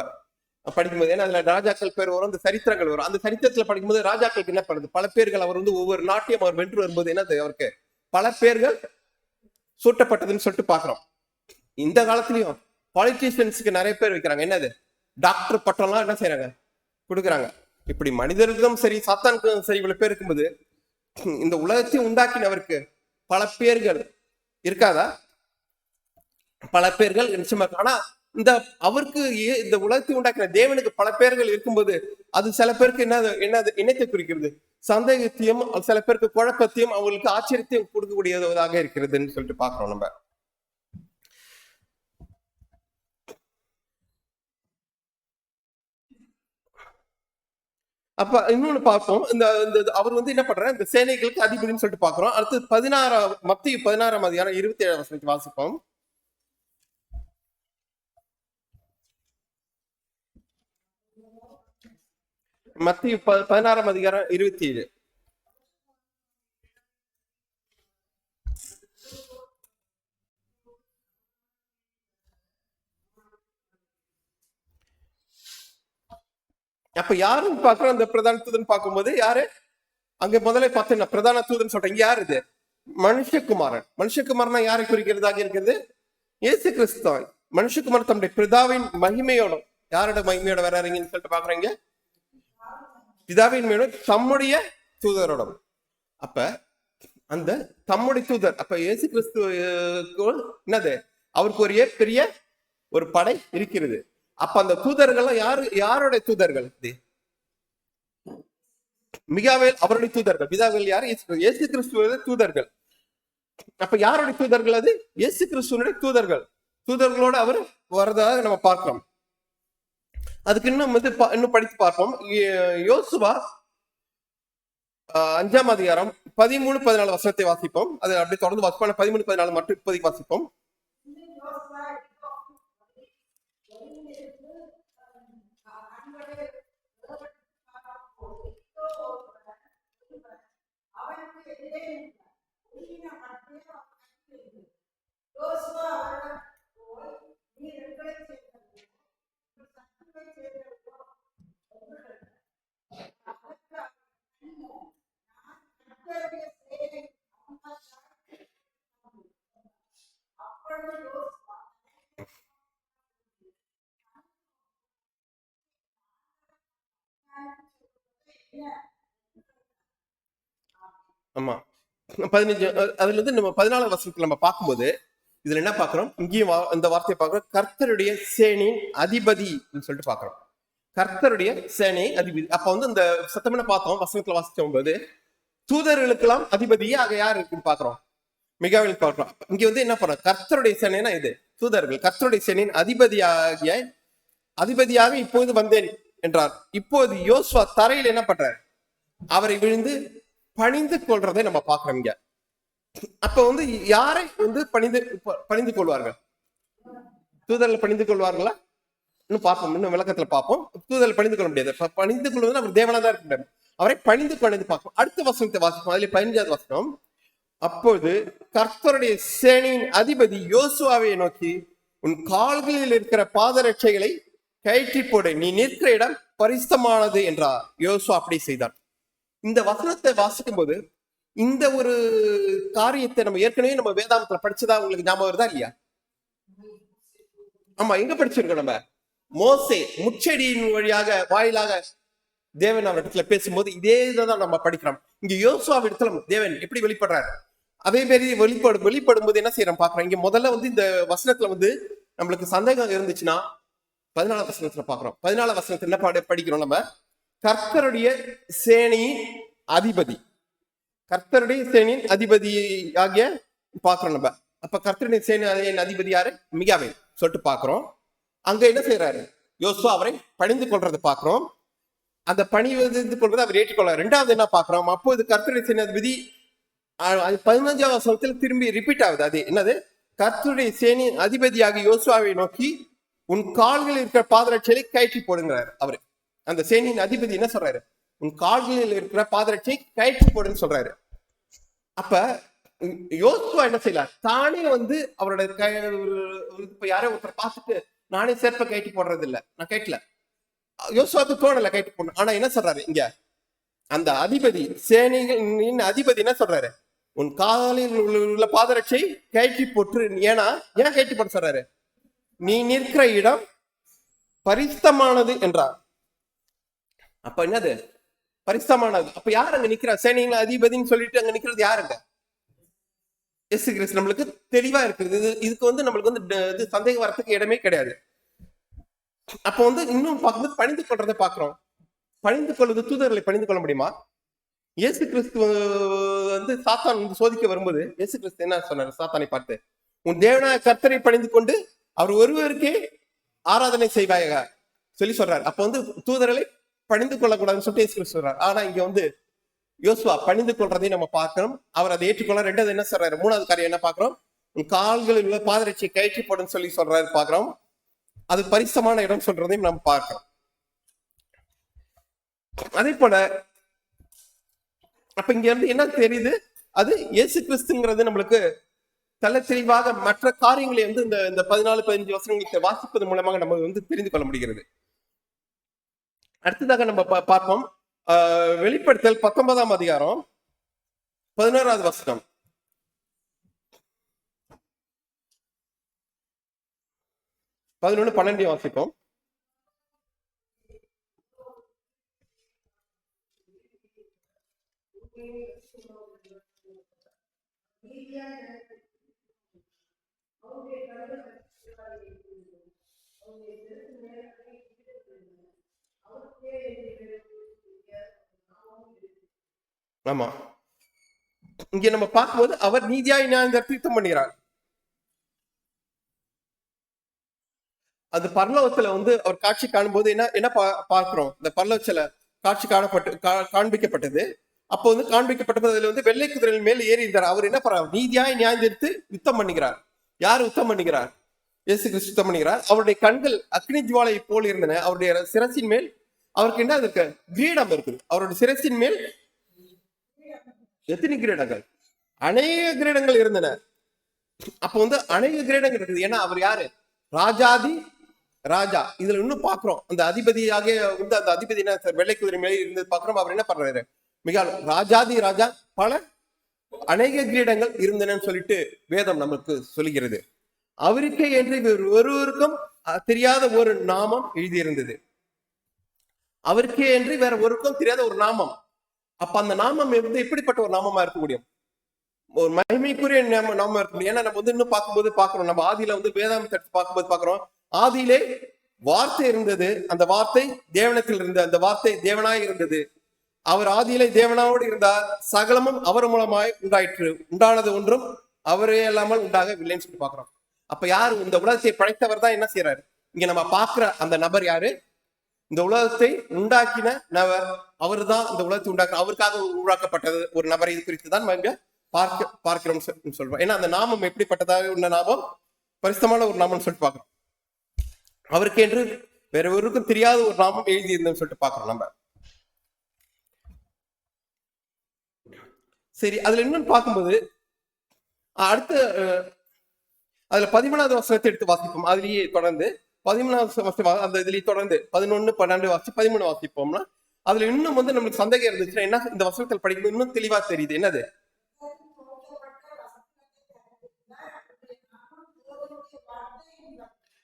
படிக்கும்போது. ஏன்னா அதுல ராஜாக்கள் பேர் வரும், அந்த சரித்திரங்கள் வரும். அந்த சரித்திரத்துல படிக்கும்போது ராஜாக்களுக்கு என்ன பண்ணுது? பல பேர்கள் அவர் ஒவ்வொரு நாட்டையும் அவர் வென்று வரும்போது என்னது? அவருக்கு பல பேர்கள் சூட்டப்பட்டதுன்னு சொல்லிட்டு பாக்குறோம். இந்த காலத்திலயும் பாலிட்டிஷியன்ஸுக்கு நிறைய பேர் வைக்கிறாங்க. என்னது? டாக்டர் பட்டம்லாம் என்ன செய்யறாங்க? கொடுக்குறாங்க. இப்படி மனிதர்களுக்கும் சரி சாத்தானுக்கும் சரி இவ்வளவு பேர் இருக்கும்போது இந்த உலகத்தையும் உண்டாக்கினவருக்கு பல பேர்கள் இருக்காதா? பல பேர்கள் நிச்சயமா. ஆனா அவருக்கு இந்த உலகத்தை உண்டாக்கின தேவனுக்கு பல பேர்கள் இருக்கும்போது அது சில பேருக்கு என்னத்தை குறிக்கிறது? சந்தேகத்தையும், சில பேருக்கு குழப்பத்தையும், அவங்களுக்கு ஆச்சரியத்தையும் கொடுக்கக்கூடியதாக இருக்கிறதுன்னு சொல்லிட்டு பாக்குறோம் நம்ம. அப்ப இன்னொன்னு பார்ப்போம். இந்த அவர் என்ன பண்றாரு? இந்த சேனைகளுக்கு அதிபதினு சொல்லிட்டு பாக்குறோம். அடுத்து மத்தேயு 16:27 வாசிப்போம். மத்தேயு 16:27. அப்ப யாருன்னு பாக்குறோம்? அந்த பிரதான தூதன் பார்க்கும்போது யாரு? அங்க முதல்ல பார்த்தீங்கன்னா பிரதான தூதன் சொல்றேன். யாரு இது? மனுஷகுமாரன். மனுஷகுமாரனா யாரை குறிக்கிறதாக இருக்கிறது? இயேசு கிறிஸ்துவன். மனுஷகுமாரன் தம்முடைய பிதாவின் மகிமையோட, யாரோட மகிமையோட வர்றாருங்கன்னு சொல்லிட்டு பாக்குறீங்க? பிதாவின் மேல தம்முடைய தூதரோட. அப்ப அந்த தம்முடைய தூதர், அப்ப இயேசு கிறிஸ்து என்னது? அவருக்கு ஒரு பெரிய ஒரு படை இருக்கிறது. அப்ப அந்த தூதர்கள்லாம் யாருடைய தூதர்கள்? மிகாவேல் அவருடைய தூதர்கள். பிதாவேல் யாரு? இயேசு கிறிஸ்துவ தூதர்கள். அப்ப யாருடைய தூதர்கள்? அது இயேசு கிறிஸ்துவனுடைய தூதர்கள். தூதர்களோட அவர் வரதாக நம்ம பார்க்கிறோம். அதுக்கு இன்னும் படித்து பார்ப்போம். யோசுவா 5ஆம் அதிகாரம் 13-14 வசனத்தை வாசிப்போம். அது அப்படியே தொடர்ந்து வாசிப்போம். 13-14 மட்டும் இப்போதைக்கு வாசிப்போம். ஆமா 15 அதுல இருந்து நம்ம 14 வசனத்துல நம்ம பார்க்கும்போது இதுல என்ன பாக்குறோம், இங்கேயும் இந்த வார்த்தையை பாக்குறோம், கர்த்தருடைய சேனையின் அதிபதி சொல்லிட்டு பாக்குறோம். கர்த்தருடைய சேனை அதிபதி. அப்ப வந்து இந்த சத்தம் பார்த்தோம் வசனத்துல வாசிக்கும் போது தூதர்களுக்கெல்லாம் அதிபதியே ஆக யார் இருக்குன்னு பாக்குறோம், மிகாவேல் பார்க்கிறோம். இங்க வந்து என்ன பண்றோம், கர்த்தருடைய சேனைனா இது தூதர்கள். கர்த்தருடைய சேனையின் அதிபதியாக இப்போது வந்தேன் என்றார். இப்போது யோசுவா தரையில் என்ன பண்றார், அவரை விழுந்து பணிந்து கொள்றதை நம்ம பாக்குறோம் இங்க. அப்ப வந்து யாரை வந்து பணிந்து கொள்வார்கள், தூதர்கள் பணிந்து கொள்வார்களா, இன்னும் பார்ப்போம், இன்னும் விளக்கத்துல பார்ப்போம். தூதர்கள் பணிந்து கொள்ள முடியாது. பணிந்து கொள்வது அவர் தேவனா தான் இருக்க முடியாது. அவரை பணிந்து பார்ப்போம். அடுத்த வசனத்தை வாசிப்போம். அதுல 15வது வசனம், அப்போது கர்த்தருடைய சேனையின் அதிபதி யோசுவாவை நோக்கி, உன் கால்களில் இருக்கிற பாதரட்சைகளை கயிற்றி போடு, நீ நிற்கிற இடம் பரிசுத்தமானது என்றார். யோசுவா அப்படி செய்தார். இந்த வசனத்தை வாசிக்கும் போது இந்த ஒரு காரியத்தை நம்ம ஏற்கனவே நம்ம வேதாந்தத்துல படிச்சதா உங்களுக்கு ஞாபகம் வருதா இல்லையா? ஆமா, எங்க படிச்சிருக்கோம் நம்ம? மோசே முச்செடியின் வழியாக வாயிலாக தேவன் அவர் இடத்துல பேசும்போது இதே தான் நம்ம படிக்கிறோம். இங்க யோசுவா இடத்துல தேவன் எப்படி வெளிப்படுறாரு, அதே மாதிரி வெளிப்படும் போது என்ன செய்யறோம் பாக்குறோம். இங்க முதல்ல வந்து இந்த வசனத்துல வந்து நம்மளுக்கு சந்தேகம் இருந்துச்சுன்னா 14 வசனத்துல பாக்குறோம். 14 வசனத்துல என்ன படிக்கிறோம் நம்ம, கர்த்தருடைய சேனையின் அதிபதி, கர்த்தருடைய சேனையின் அதிபதி ஆகிய பாக்குறோம் நம்ம. அப்ப கர்த்தருடைய சேனையின் அதிபதி யாரு, மிகாவேல் சொல்லிட்டு பாக்குறோம். அங்க என்ன செய்யறாரு, யோசுவா அவரை பணிந்து கொள்றதை பாக்குறோம். அந்த பணிந்து கொள்றதை அவர் ஏற்றுக்கொள்றாரு. ரெண்டாவது என்ன பாக்குறோம், அப்போது கர்த்தருடைய சேனை அதிபதி 15வது வசனத்துல திரும்பி ரிப்பீட் ஆகுது. அது என்னது, கர்த்தருடைய சேனையின் அதிபதியாக யோசுவாவை நோக்கி, உன் கால்களில் இருக்கிற பாதரட்சையை கயிற்றி போடுங்கிறாரு. அவரு அந்த சேனையின் அதிபதி என்ன சொல்றாரு, உன் கால்களில் இருக்கிற பாதரட்சை கயிற்றி போடுன்னு சொல்றாரு. அப்ப யோசுவா என்ன செய்யலாம், தானே வந்து அவரோட இப்ப யாரோ ஒருத்தர் பார்த்துட்டு நானே சேர்ப்ப கயிற்றி போடுறது இல்ல, நான் கேட்கல, யோசுவாக்கு தோணல கயிற்றி போடணும். ஆனா என்ன சொல்றாரு இங்க, அந்த அதிபதி சேனைகளின் அதிபதி என்ன சொல்றாரு, உன் காலில் உள்ள பாதரட்சை கயிற்றி போட்டு. ஏன் கயிற்றி போட சொல்றாரு, நீ நிற்கிற இடம் பரிசுத்தமானது என்றார். அப்ப என்னது பரிசுத்தமானது? அப்ப யார் அங்க நிக்கிறா, சேனைகளின் அதிபதினு சொல்லிட்டு அங்க நிக்கிறது யாருங்க, இயேசு கிறிஸ்து. நம்மளுக்கு தெளிவா இருக்குது. இதுக்கு வந்து நம்மளுக்கு வந்து சந்தேகம் வரத்துக்கு இடமே கிடையாது. அப்ப வந்து இன்னும் பார்க்கும்போது பணிந்து கொள்றதை பாக்குறோம். பணிந்து கொள்வது, தூதர்களை பணிந்து கொள்ள முடியுமா? இயேசு கிறிஸ்து வந்து சாத்தான் வந்து சோதிக்க வரும்போது இயேசு கிறிஸ்து என்ன சொன்னாரு சாத்தானை பார்த்து, உன் தேவனாய கர்த்தரை பணிந்து கொண்டு அவர் ஒருவருக்கே ஆராதனை செய்வாயாக சொல்லி சொல்றாரு. அப்ப வந்து தூதர்களை பணிந்து கொள்ளக்கூடாதுன்னு சொல்லிட்டு இயேசு கிறிஸ்து சொல்றாரு. ஆனா இங்க வந்து யோசுவா பணிந்து கொள்றதையும் நம்ம பார்க்கிறோம். அவர் அதை ஏற்றுக்கொள்ள. ரெண்டாவது என்ன சொல்றாரு, மூணாவது காரியம் என்ன பார்க்கிறோம், உன் கால்களில் உள்ள பாதரட்சியை கயிற்றி போடுன்னு சொல்லி சொல்றாரு பார்க்கிறோம். அது பரிசுத்தமான இடம் சொல்றதையும் நம்ம பார்க்கிறோம். அதே போல அப்ப இங்க இருந்து என்ன தெரியுது, அது இயேசு கிறிஸ்துங்கிறது நம்மளுக்கு தலை தெளிவாக மற்ற காரியங்களை வந்து இந்த 14-15 வசனங்களுக்கு வாசிப்பது மூலமாக நம்ம வந்து தெரிந்து கொள்ள முடிகிறது. அடுத்ததாக நம்ம பார்ப்போம் வெளிப்படுத்தல் 19ஆம் அதிகாரம் 11வது வசனம். 11, 12 வாசிப்போம். ஆமா, இங்க நம்ம பார்க்கும்போது அவர் நீதியாய் நியாயம் தீர்த்தம் பண்ணுகிறார். அது பரலோகத்துல வந்து அவர் காட்சி காணும் போது என்ன பார்க்கிறோம், இந்த பரலோகத்துல காட்சி காண்பிக்கப்பட்டது. அப்போ வந்து காண்பிக்கப்பட்டது அதுல வந்து வெள்ளை குதிரையின் மேல் ஏறி இருந்தார். அவர் என்ன பண்றார், நீதியாய் நியாயம் தீர்த்து யுத்தம் பண்ணுகிறார். யார் யுத்தம் பண்ணுகிறார், இயேசு கிறிஸ்து யுத்தம் பண்ணுகிறார். அவருடைய கண்கள் அக்னி ஜுவாலை போல் இருந்தன. அவருடைய சிரசின் மேல் அவருக்கு என்ன இருக்கு, கிரீடம் இருக்குது. அவருடைய சிரசின் மேல் எத்தனை கிரீடங்கள், அநேக கிரீடங்கள் இருந்தன. அப்ப வந்து அநேக கிரீடங்கள் இருக்குது. ஏன்னா அவர் யாரு, ராஜாதி ராஜா. இதுல இன்னும் பாக்குறோம், அந்த அதிபதியாக வந்து அந்த அதிபதி என்ன வெள்ளை குதிரை மேலே இருந்து பாக்குறோம். அவர் என்ன பண்றாரு, மிக ராஜாதி ராஜா, பல அநேக கிரீடங்கள் இருந்தனன்னு சொல்லிட்டு வேதம் நமக்கு சொல்லுகிறது. அவருக்கே என்று ஒருவருக்கும் தெரியாத ஒரு நாமம் எழுதியிருந்தது. அவருக்கே என்று வேற ஒருக்கும் தெரியாத ஒரு நாமம். அப்ப அந்த நாமம் வந்து எப்படிப்பட்ட ஒரு நாமமா இருக்க முடியும்? ஒரு மகிமைக்குரிய நாமம் இருக்க முடியும். ஏன்னா நம்ம வந்து இன்னும் பார்க்கும்போது பாக்குறோம், நம்ம ஆதியில வந்து வேதாந்தத்தை பார்க்கும்போது பாக்குறோம், ஆதியிலே வார்த்தை இருந்தது, அந்த வார்த்தை தேவனத்தில் இருந்தது, அந்த வார்த்தை தேவனாய் இருந்தது, அவர் ஆதியிலே தேவனாவோடு இருந்தார், சகலமும் அவர் மூலமாய் உண்டாயிற்று, உண்டானது ஒன்றும் அவரே இல்லாமல் உண்டாகவில்லைன்னு சொல்லி பாக்குறோம். அப்ப யாரு இந்த உலகத்தை படைத்தவர் தான் என்ன செய்யறாரு? இங்க நம்ம பாக்குற அந்த நபர் யாரு? இந்த உலகத்தை உண்டாக்கின நபர். அவரு தான் இந்த உலகத்தை உண்டாக்க, அவருக்காக உருவாக்கப்பட்டது ஒரு நபர். இது குறித்து தான் நம்ம இங்க பார்க்கிறோம் சொல்றோம். ஏன்னா அந்த நாமம் எப்படிப்பட்டதாக உள்ள நாமம்? பரிசுத்தமான ஒரு நாமம் சொல்லிட்டு பாக்குறோம். அவருக்கு என்று வேற ஒருவருக்கும் தெரியாத ஒரு நாமம் எழுதி இருந்தோம்னு சொல்லிட்டு பாக்குறோம் நம்ம. சரி, அதுல இன்னும் பார்க்கும்போது அடுத்த அதுல 13வது வசனத்தை எடுத்து வாசிப்போம். அதுலயே தொடர்ந்து 13வது வசனம், அந்த இதுலயே தொடர்ந்து 11, 12 வாசி 13 வாசிப்போம்னா அதுல இன்னும் வந்து நம்மளுக்கு சந்தேகம் இருந்துச்சுன்னா என்ன, இந்த வசனத்தில் படிக்கும்போது இன்னும் தெளிவா தெரியுது. என்னது?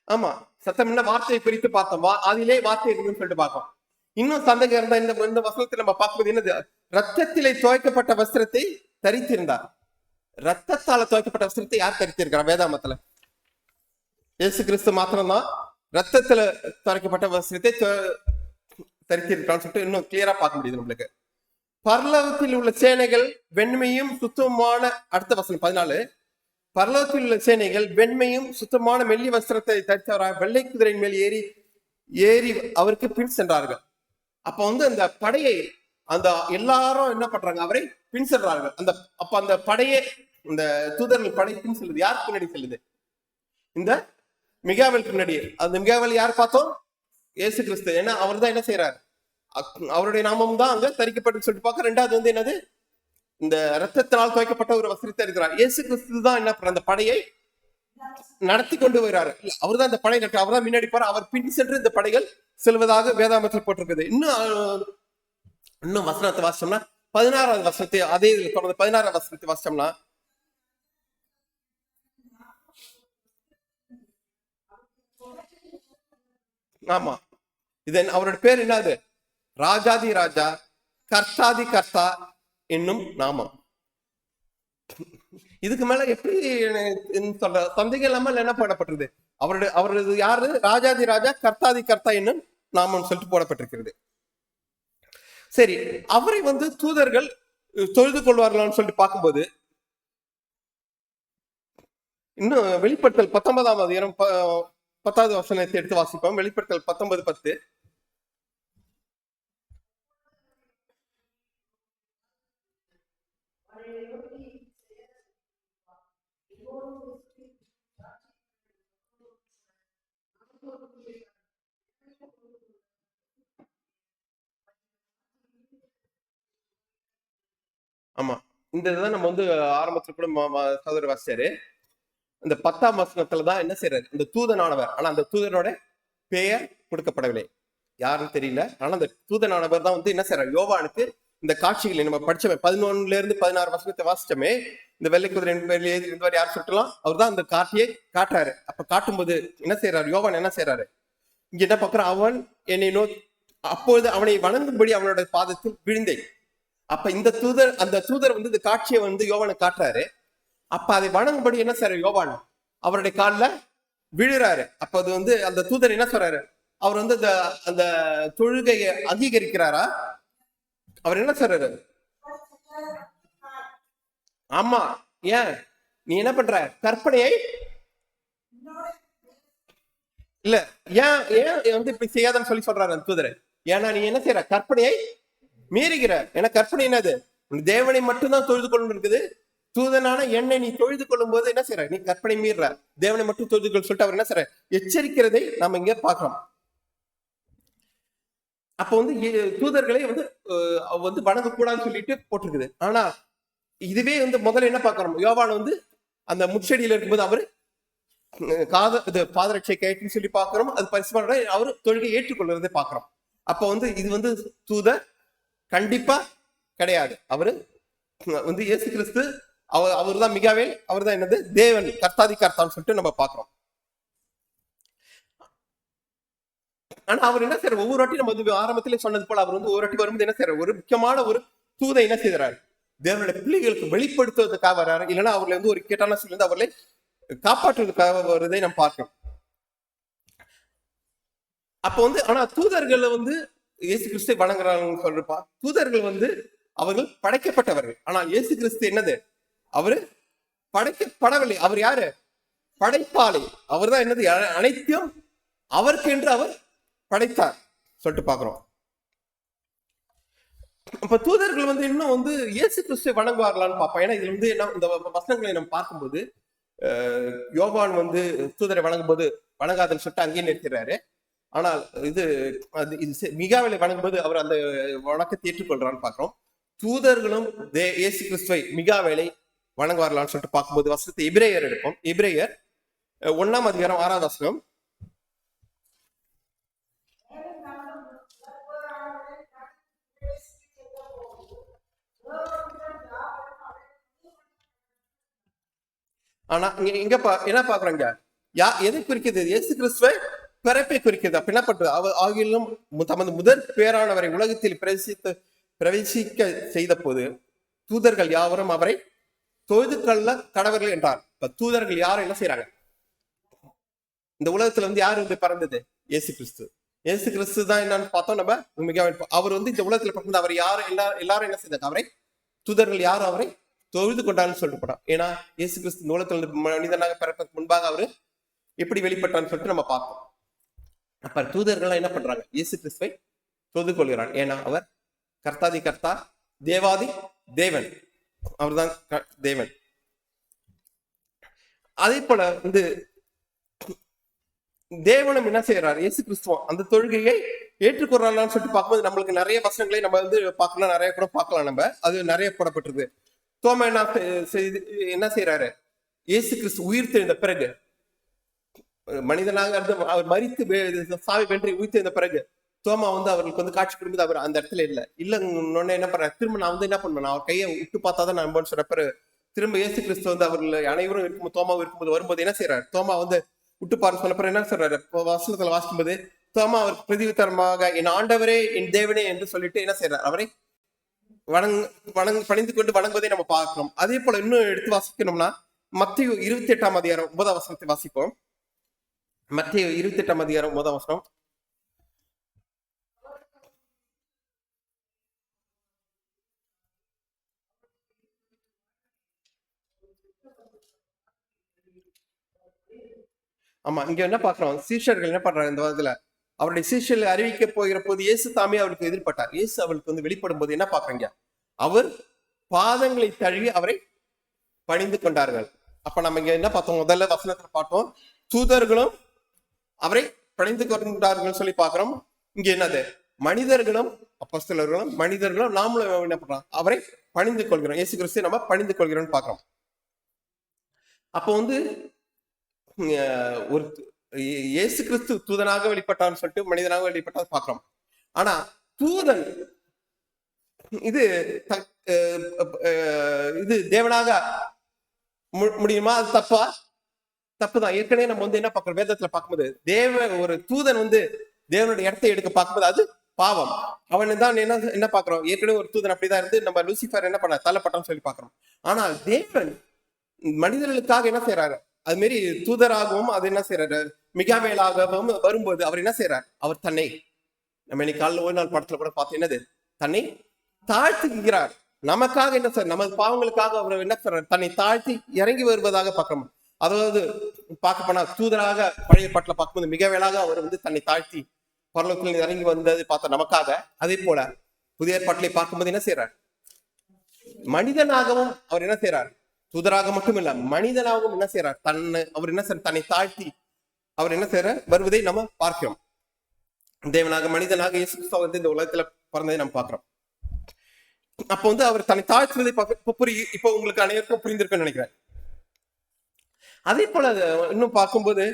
ஆமா, சத்தம் என்ன வார்த்தையை குறித்து பார்த்தோம், அதிலே வார்த்தை இருக்குன்னு சொல்லிட்டு பார்த்தோம். இன்னும் சந்தேகம் இருந்தா இந்த வசனத்தில் நம்ம பார்க்கும்போது என்னது? ரத்தத்திலே துவைக்கப்பட்ட வஸ்திரத்தை தரித்திருந்தார். ரத்தத்தால துவைக்கப்பட்ட வஸ்திரத்தை யார் தரித்திருக்கிறார்? வேதாமத்துல இயேசு கிறிஸ்து மாத்திரம்தான் ரத்தத்துல துவைக்கப்பட்ட வஸ்திரத்தை தரித்திருக்கிறான்னு சொல்லிட்டு இன்னும் கிளியரா பார்க்க முடியுது நம்மளுக்கு. பரலோகத்தில் உள்ள சேனைகள் வெண்மையும் சுத்தமான, அடுத்த வசனம் 14, பரலோகத்தில் உள்ள சேனைகள் வெண்மையும் சுத்தமான மெல்லி வஸ்திரத்தை தரித்தவராக வெள்ளை குதிரையின் மேல் ஏறி ஏறி அவருக்கு பின் சென்றார்கள். அப்ப வந்து அந்த படையை அந்த எல்லாரும் என்ன பண்றாங்க? அவரை பின் சென்றார்கள். அப்ப அந்த படையே, இந்த தூதர்கள் படை பின் செல்லுது. யாருக்கு பின்னாடி செல்லுது? இந்த மிகாவேலுக்கு பின்னாடி. அந்த மிகாவேல் யார் பார்த்தோம்? இயேசு கிறிஸ்து. ஏன்னா அவர் தான் என்ன செய்யறாரு? அவருடைய நாமம் தான் அங்க தரிக்கப்பட்டு சொல்லிட்டு பார்க்க. ரெண்டாவது வந்து என்னது? இந்த ரத்தத்தினால் துவைக்கப்பட்ட ஒரு வஸ்திரத்தை இருக்கிறார். இயேசு கிறிஸ்து தான் என்ன பண்ற? அந்த படையை நடத்தி கொண்டு வருகிறாரு. அவர் தான் இந்த படை நடத்த, அவர் தான் முன்னாடி போற, அவர் பின் சென்று இந்த படைகள் செல்வதாக வேதாமத்தில் போட்டிருக்குது. இன்னும் வசனத்தை வாசிச்சோம்னா 16வது வசனத்தை, அதே இதுல தொடர்ந்து 16வது வசனத்தை வாசிச்சோம்னா, ஆமா, இது அவரோட பேர் என்னது? ராஜாதி ராஜா, கர்த்தாதி கர்த்தா என்னும் நாமம். இதுக்கு மேல எப்படி சொல்ற? சந்தேகம் இல்லாம என்ன போடப்பட்டிருது? அவரது யாரு? ராஜாதி ராஜா, கர்த்தாதி கர்த்தா என்னும் நாமம் சொல்லிட்டு போடப்பட்டிருக்கிறது. சரி, அவரை வந்து தூதர்கள் தொழுது கொள்வார்களான்னு சொல்லிட்டு பார்க்கும்போது இன்னும் வெளிப்படுத்தல் 19ஆம் அதிகாரம் 10வது வசனத்தை எடுத்து வாசிப்போம். வெளிப்படுத்தல் 19:10. ஆமா, இந்த இதுதான் நம்ம வந்து ஆரம்பத்துல கூட சகோதரர் வாசிச்சாரு. இந்த 10ஆம் வசனத்துலதான் என்ன செய்யறாரு? இந்த தூதனானவர், ஆனா அந்த தூதனோட பெயர் கொடுக்கப்படவில்லை, யாருன்னு தெரியல. ஆனா அந்த தூதனானவர் தான் வந்து என்ன செய்யறாரு? யோவானுக்கு இந்த காட்சிகளை நம்ம படிச்சோமே, 11ல இருந்து 16 வசனத்தை வாசிச்சோமே, இந்த வெள்ளை குதிரை இருந்தவர் யார் சொல்லலாம்? அவர் தான் அந்த காட்சியை காட்டுறாரு. அப்ப காட்டும்போது என்ன செய்யறாரு? யோவான் என்ன செய்யறாரு? இங்க என்ன பாக்குற? அவன் என்னை அப்பொழுது அவனை வணங்கும்படி அவனோட பாதத்தில் விழுந்தேன். அப்ப அந்த தூதர் வந்து இந்த காட்சியை வந்து யோவானை காட்டுறாரு. அப்ப அதை வணங்கும்படி என்ன செய்யறாரு? யோவான் அவருடைய காலில் விழுறாரு. அப்ப அது வந்து அந்த தூதர் என்ன சொல்றாரு? அவர் வந்து அந்த தொழுகையை அங்கீகரிக்கிறாரா? அவர் என்ன சொல்றாரு? ஆமா, ஏன் நீ என்ன பண்ற? கற்பனையை இல்ல, ஏன் வந்து இப்படி செய்யாதன்னு சொல்லி சொல்றாரு அந்த தூதரை. ஏன்னா நீ என்ன செய்யற? கற்பனையை மீறுகிற. ஏன்னா கற்பனை என்னது? தேவனை மட்டும்தான் தொழுது கொள்ளணும் இருக்குது. தூதனான என்னை நீ தொழுது கொள்ளும் போது என்ன செய்யற? நீ கற்பனை மீறுற, தேவனை மட்டும் தொழுது கொள்ள சொல்லிட்டு அவர் என்ன செய்யற? எச்சரிக்கிறதை நாம இங்க பாக்குறோம். அப்ப வந்து தூதர்களை வந்து வணங்கக்கூடாதுன்னு சொல்லிட்டு போட்டிருக்குது. ஆனா இதுவே வந்து முதல்ல என்ன பாக்குறோம்? யோவான் வந்து அந்த முச்செடியில இருக்கும்போது அவரு பாதரட்சை கயிற்றுன்னு சொல்லி பாக்குறோம். அது பரிசுமான அவரு தொழுகை ஏற்றுக்கொள்றதை பாக்குறோம். அப்ப வந்து இது வந்து தூதர் கண்டிப்பா கிடையாது. அவரு வந்து இயேசு கிறிஸ்து, அவர் தான் மிகாவேல், அவர் தான் என்னது? தேவன், கர்த்தாதி கர்த்தான்னு சொல்லிட்டு நம்ம பாக்குறோம். ஆனா அவர் என்ன செய்யறாரு, ஒவ்வொரு வாட்டி நம்ம வந்து ஆரம்பத்திலே சொன்னது போல அவர் வந்து ஒவ்வொரு வாட்டி வரும்போது என்ன செய்யறாரு, ஒரு முக்கியமான ஒரு தூதை என்ன செய்யறாரு, தேவனுடைய பிள்ளைகளுக்கு வெளிப்படுத்துவதற்காக வர்றாரு. இல்லைன்னா அவர்களை வந்து ஒரு கேட்டான சொல்லி அவர்களை காப்பாற்றுவதற்காக வருவதை நம்ம பார்க்கிறோம். அப்ப வந்து ஆனா தூதர்கள் வந்து இயேசு கிறிஸ்துவை வணங்குறாங்கன்னு சொல்றப்பா, தூதர்கள் வந்து அவர்கள் படைக்கப்பட்டவர்கள். ஆனால் இயேசு கிறிஸ்து என்னது, அவரு படைக்கப்படவில்லை. அவர் யாரு, படைப்பாளி. அவர் தான் என்னது, அனைத்தையும் அவருக்கு என்று அவர் படைத்தார் சொல்லிட்டு பாக்குறோம். அப்ப தூதர்கள் வந்து இன்னும் வந்து இயேசு கிறிஸ்துவை வணங்குவார்களான்னு பார்ப்போம். ஏன்னா இதுல வந்து என்ன, இந்த வசனங்களை நம்ம பார்க்கும்போது யோவான் வந்து தூதரை வணங்கும் போது வணங்காதுன்னு சொல்லிட்டு அங்கேயே நிறுத்துறாரு. ஆனால் இது மிகாவேலை வணங்கும்போது அவர் அந்த வணக்கத்தை ஏற்றுக்கொள்றான்னு பாக்குறோம். தூதர்களும் இயேசு கிறிஸ்துவை மிகாவேலை வணங்குவார்களான்னு சொல்லிட்டு பார்க்கும்போது வசனத்தை எபிரேயர் எடுப்போம். எபிரேயர் 1ஆம் அதிகாரம் 6ஆம் வசனம். ஆனா இங்க என்ன பாக்குறாங்க, எதை குறிக்கிறது, இயேசு கிறிஸ்துவை பிறப்பை குறிக்கிறது. அப்ப என்ன பண்றது, அவர் ஆகிலும் தமது முதற் பேரானவரை உலகத்தில் பிரவேசிக்க செய்த போது தூதர்கள் யாவரும் அவரை தொழுது கொள்ள கடவர்கள் என்றார். இப்ப தூதர்கள் யாரும் என்ன செய்யறாங்க, இந்த உலகத்துல வந்து யாரு வந்து பிறந்தது, இயேசு கிறிஸ்து. இயேசு கிறிஸ்து தான் என்னன்னு பார்த்தோம் நம்ம மிக. அவர் வந்து இந்த உலகத்துல பிறந்தது. அவர் யாரும் எல்லாரும் என்ன செய்தாங்க, அவரை தூதர்கள் யாரும் அவரை தொழுது கொண்டான்னு சொல்லிட்டு போறான். ஏன்னா இயேசு கிறிஸ்து இந்த உலகத்துல மனிதனாக பிறப்பதற்கு முன்பாக அவரு எப்படி வெளிப்பட்டான்னு சொல்லிட்டு நம்ம பார்ப்போம். அப்ப தூதர்கள் என்ன பண்றாங்க, இயேசு கிறிஸ்துவை தொழுது கொள்கிறான். ஏன்னா அவர் கர்த்தாதி கர்த்தா, தேவாதி தேவன், அவர் தான் தேவன். அதே போல வந்து தேவனும் என்ன செய்யறாரு, இயேசு கிறிஸ்துவம் அந்த தொழுகையை ஏற்றுக்கொள்றான்னு சொல்லிட்டு பார்க்கும்போது நம்மளுக்கு நிறைய வசனங்களை நம்ம வந்து பார்க்கலாம், நிறைய கூட பார்க்கலாம். நம்ம அது நிறைய போடப்பட்டிருக்கு. தோமா என்ன செய்யறாரு, இயேசு கிறிஸ்து உயிர் தெழுந்த பிறகு, மனிதனாக இருந்து அவர் மரித்து சாவி வென்றி உயிர் தெழுந்த பிறகு தோமா வந்து அவர்களுக்கு வந்து காட்சி கொடுக்கும்போது அவர் அந்த இடத்துல இல்லைன்னு என்ன பண்றாரு, திரும்ப நான் வந்து என்ன பண்ணுவேன், அவர் கையை விட்டு பார்த்தாதான் நான் சொல்ற பிறகு திரும்ப இயேசு கிறிஸ்து வந்து அவர்கள் அனைவரும் இருக்கும்போது தோமாவும் இருக்கும்போது வரும்போது என்ன செய்யறாரு, தோமா வந்து விட்டு பாருன்னு சொல்ல பிறகு என்ன சொல்றாரு, வசனத்துல வாசிக்கும்போது தோமா அவர் பிரதிவித்தரமாக என் ஆண்டவரே என் தேவனே என்று சொல்லிட்டு என்ன செய்யறாரு, அவரை பணிந்து கொண்டு வணங்குவதை நம்ம பார்க்கணும். அதே போல இன்னும் எடுத்து வாசிக்கணும்னா மத்தேயு 28ஆம் அதிகாரம் 9ஆம் வசனத்தை வாசிப்போம். மத்தேயு 28ஆம் அதிகாரம் 9ஆம் வசனம். ஆமா, இங்க என்ன பாக்குறோம், சீஷர்கள் என்ன பண்றாங்க இந்த வாரத்துல, அவருடைய சீஷர்கள் அறிவிக்க போகிற போது இயேசு தாமே அவருக்கு எதிர்பட்டார். இயேசு அவருக்கு வந்து வெளிப்படும் போது என்ன பாக்குறீங்க, அவர் பாதங்களை தழுவி அவரை பணிந்து கொண்டார்கள். அப்ப நம்ம இங்க என்ன பார்த்தோம், முதல்ல வசனத்துல பார்த்தோம், தூதர்களும் அவரை பணிந்து கொண்டார்கள் சொல்லி பாக்குறோம். இங்க என்னது, மனிதர்களும் அப்போஸ்தலர்களும் மனிதர்களும் நாமளும் என்ன பண்றோம், அவரை பணிந்து கொள்கிறோம். இயேசு கிறிஸ்து நம்ம பணிந்து கொள்கிறோம்னு பாக்குறோம். அப்போ வந்து ஒரு இயேசு கிறிஸ்து தூதனாக வெளிப்பட்டான்னு சொல்லிட்டு மனிதனாக வெளிப்பட்டா பாக்குறோம். ஆனா தூதன் இது தேவனாக முடியுமா, அது தப்புதான். ஏற்கனவே நம்ம வந்து என்ன பார்க்கிறோம், வேதத்துல பார்க்கும்போது ஒரு தூதன் வந்து தேவனுடைய இடத்தை எடுக்க பார்க்கும்போது அது பாவம். அவன் தான் என்ன பாக்குறோம், ஏற்கனவே ஒரு தூதன் அப்படிதான் இருந்து நம்ம லூசிஃபர் என்ன பண்ண தள்ளப்பட்டான்னு சொல்லி பாக்குறோம். ஆனால் தேவன் மனிதர்களுக்காக என்ன செய்யறாரு, அது மாரி தூதராகவும் அது என்ன செய்யறாரு, மிகாவேலாகவும் வரும்போது அவர் என்ன செய்யறார், அவர் தன்னை நம்ம இன்னைக்கு காலையில் ஒரு நாள் படத்துல கூட பார்த்து என்னது, தன்னை தாழ்த்துகிறார். நமக்காக என்ன சார், நமது பாவங்களுக்காக அவர் என்ன சொல்றாரு, தன்னை தாழ்த்தி இறங்கி வருவதாக பார்க்கணும். அதாவது பார்க்க போனா தூதராக பழைய பாட்டுல பார்க்கும்போது மிகவேளாக அவர் வந்து தன்னை தாழ்த்தி பரலோகத்தில் இறங்கி வந்தது பார்த்தா நமக்காக. அதே போல புதிய ஏற்பாட்டிலே பார்க்கும்போது என்ன செய்யறார், மனிதனாகவும் அவர் என்ன செய்யறார், தூதராக மட்டும் இல்ல மனிதனாகவும் என்ன செய்யறார், அவர் என்ன செய்ய தன்னை தாழ்த்தி அவர் என்ன செய்யற வருவதை நம்ம பார்க்கிறோம். தேவனாக மனிதனாக இயேசு கிறிஸ்து வந்து இந்த உலகத்துல பிறந்ததை நம்ம பார்க்கிறோம். அப்ப வந்து அவர் தன்னை தாழ்த்துவதை இப்போ உங்களுக்கு அனைவருக்கும் புரிந்திருக்குன்னு நினைக்கிறேன். அதே போல இன்னும் பார்க்கும்போது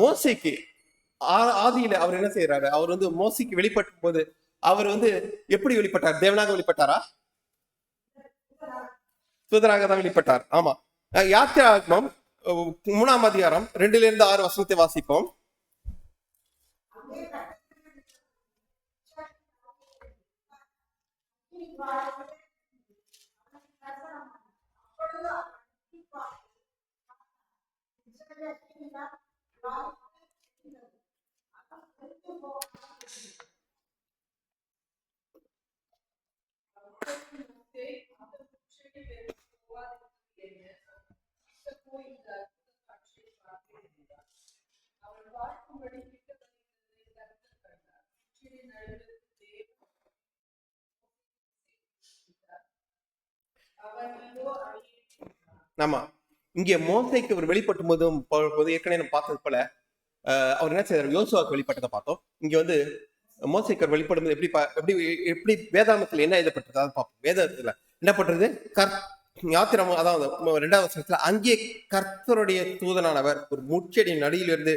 மோசைக்கு ஆதியில அவர் என்ன செய்யறாரு, அவர் வந்து மோசைக்கு வெளிப்படும் போது அவர் வந்து எப்படி வெளிப்பட்டார், தேவனாக வெளிப்பட்டாரா, தூதராக தான் வெளிப்பட்டார். ஆமா, யாத்திராகமம் 3ஆம் அதிகாரம் 2-6 வசனத்தை வாசிப்போம். ஆமா, இங்க மோசைக்கு அவர் வெளிப்படும் போது ஏற்கனவே நம்ம பார்த்தது போல அவர் என்ன செய்யறாரு, யோசுவாக்கு வெளிப்பட்டதை பார்த்தோம். இங்க வந்து மோசைக்கு அவர் வெளிப்படும் எப்படி எப்படி எப்படி வேதாமத்துல என்ன எழுதப்பட்டிருக்கு அதை பார்ப்போம். வேதத்துல என்ன பண்றது, யாத்திரம், அதாவது 2வது வசனத்துல, அங்கே கர்த்தருடைய தூதனானவர் ஒரு முட்செடியின் நடுவிலிருந்து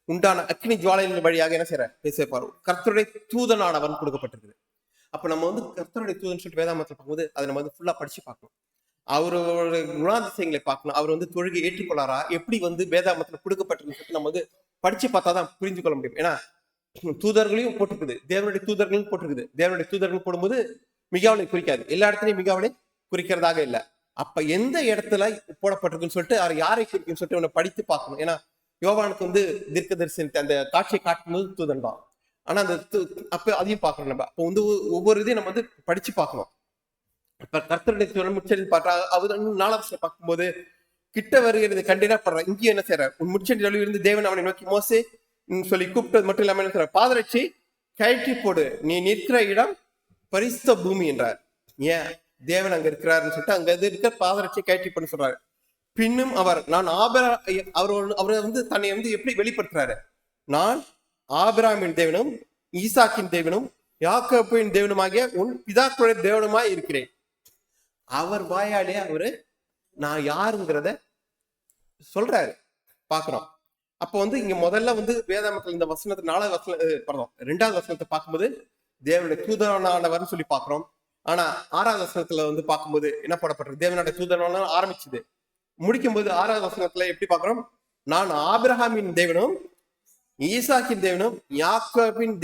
உண்டான அக்னி ஜுவாலையின் வழியாக என்ன செய்யறாரு, பேசுவார். கர்த்தருடைய தூதனானவர் கொடுக்கப்பட்டிருக்குது. அப்ப நம்ம வந்து கர்த்தருடைய தூதன் சொல்லிட்டு வேதாமத்துல பார்க்கும்போது அதை நம்ம வந்து ஃபுல்லா படிச்சு பார்க்கணும். அவரோட குணாதிசயங்களை பார்க்கணும். அவர் வந்து தொழுகை ஏற்றுக்கொள்ளாரா, எப்படி வந்து வேதாமத்துல கொடுக்கப்பட்டிருக்கு நம்ம வந்து படிச்சு பார்த்தாதான் புரிஞ்சு கொள்ள முடியும். ஏன்னா தூதர்களையும் போட்டிருக்குது, தேவனுடைய தூதர்களையும் போட்டிருக்குது. தேவனுடைய தூதர்கள் போடும்போது மிகாவலை குறிக்காது, எல்லா இடத்துலையும் மிகாவலை குறிக்கிறதாக இல்லை. அப்ப எந்த இடத்துல போடப்பட்டிருக்குன்னு சொல்லிட்டு அவர் யாரை குறிக்குன்னு சொல்லிட்டு அவனை படித்து பார்க்கணும். ஏன்னா யோவானுக்கு வந்து தீர்க்கதரிசனத்தை அந்த காட்சியை காட்டும்போது தூதன் தான். ஆனா அந்த அப்ப அதையும் பார்க்கணும். நம்ம அப்போ வந்து ஒவ்வொரு இதையும் நம்ம வந்து படிச்சு பார்க்கணும். இப்ப கர்த்தருடைய முச்செடி பார்த்தா அவர் 4வது பார்க்கும்போது கிட்ட வருகிறது கண்டினா படுற. இங்கேயும் என்ன செய்யறாரு, உன் முச்செடி இருந்து தேவன் அவனை நோக்கி மோசே சொல்லி கூப்பிட்டது மட்டும் இல்லாம என்ன செய்யறாரு, பாதரட்சி கயற்றி போடு, நீ நிற்கிற இடம் பரிசுத்த பூமி என்றார். ஏன் தேவன் அங்க இருக்கிறாருன்னு சொல்லிட்டு அங்க இருக்கிற பாதரட்சி கயற்றி போன்னு சொல்றாரு. பின்னும் அவர் நான் அவரை வந்து தன்னை வந்து எப்படி வெளிப்படுத்துறாரு, நான் ஆபிரகாமின் தேவனும் ஈசாக்கின் தேவனும் யாக்கோபின் தேவனுமாகிய உன் பிதாக்களுடைய தேவனுமாய் இருக்கிறேன். அவர் வாயாலே அவரு நான் யாருங்கிறத சொல்றாரு, பாக்குறோம். அப்ப வந்து இங்க முதல்ல வந்து வேதாமத்தில் இந்த வசனத்தை 2வது வசனத்தை பார்க்கும்போது தேவனுடைய தூதனானவர்னு சொல்லி பாக்குறோம். ஆனா 6வது வசனத்துல வந்து பார்க்கும்போது என்ன போடப்பட்டிருக்கு, தேவனுடைய தூதனான ஆரம்பிச்சுது. முடிக்கும் போது 6வது வசனத்துல எப்படி பாக்குறோம், நான் ஆபிரகாமின் தேவனும் ஈசாக்கின் தேவனும் யாக்கோபின்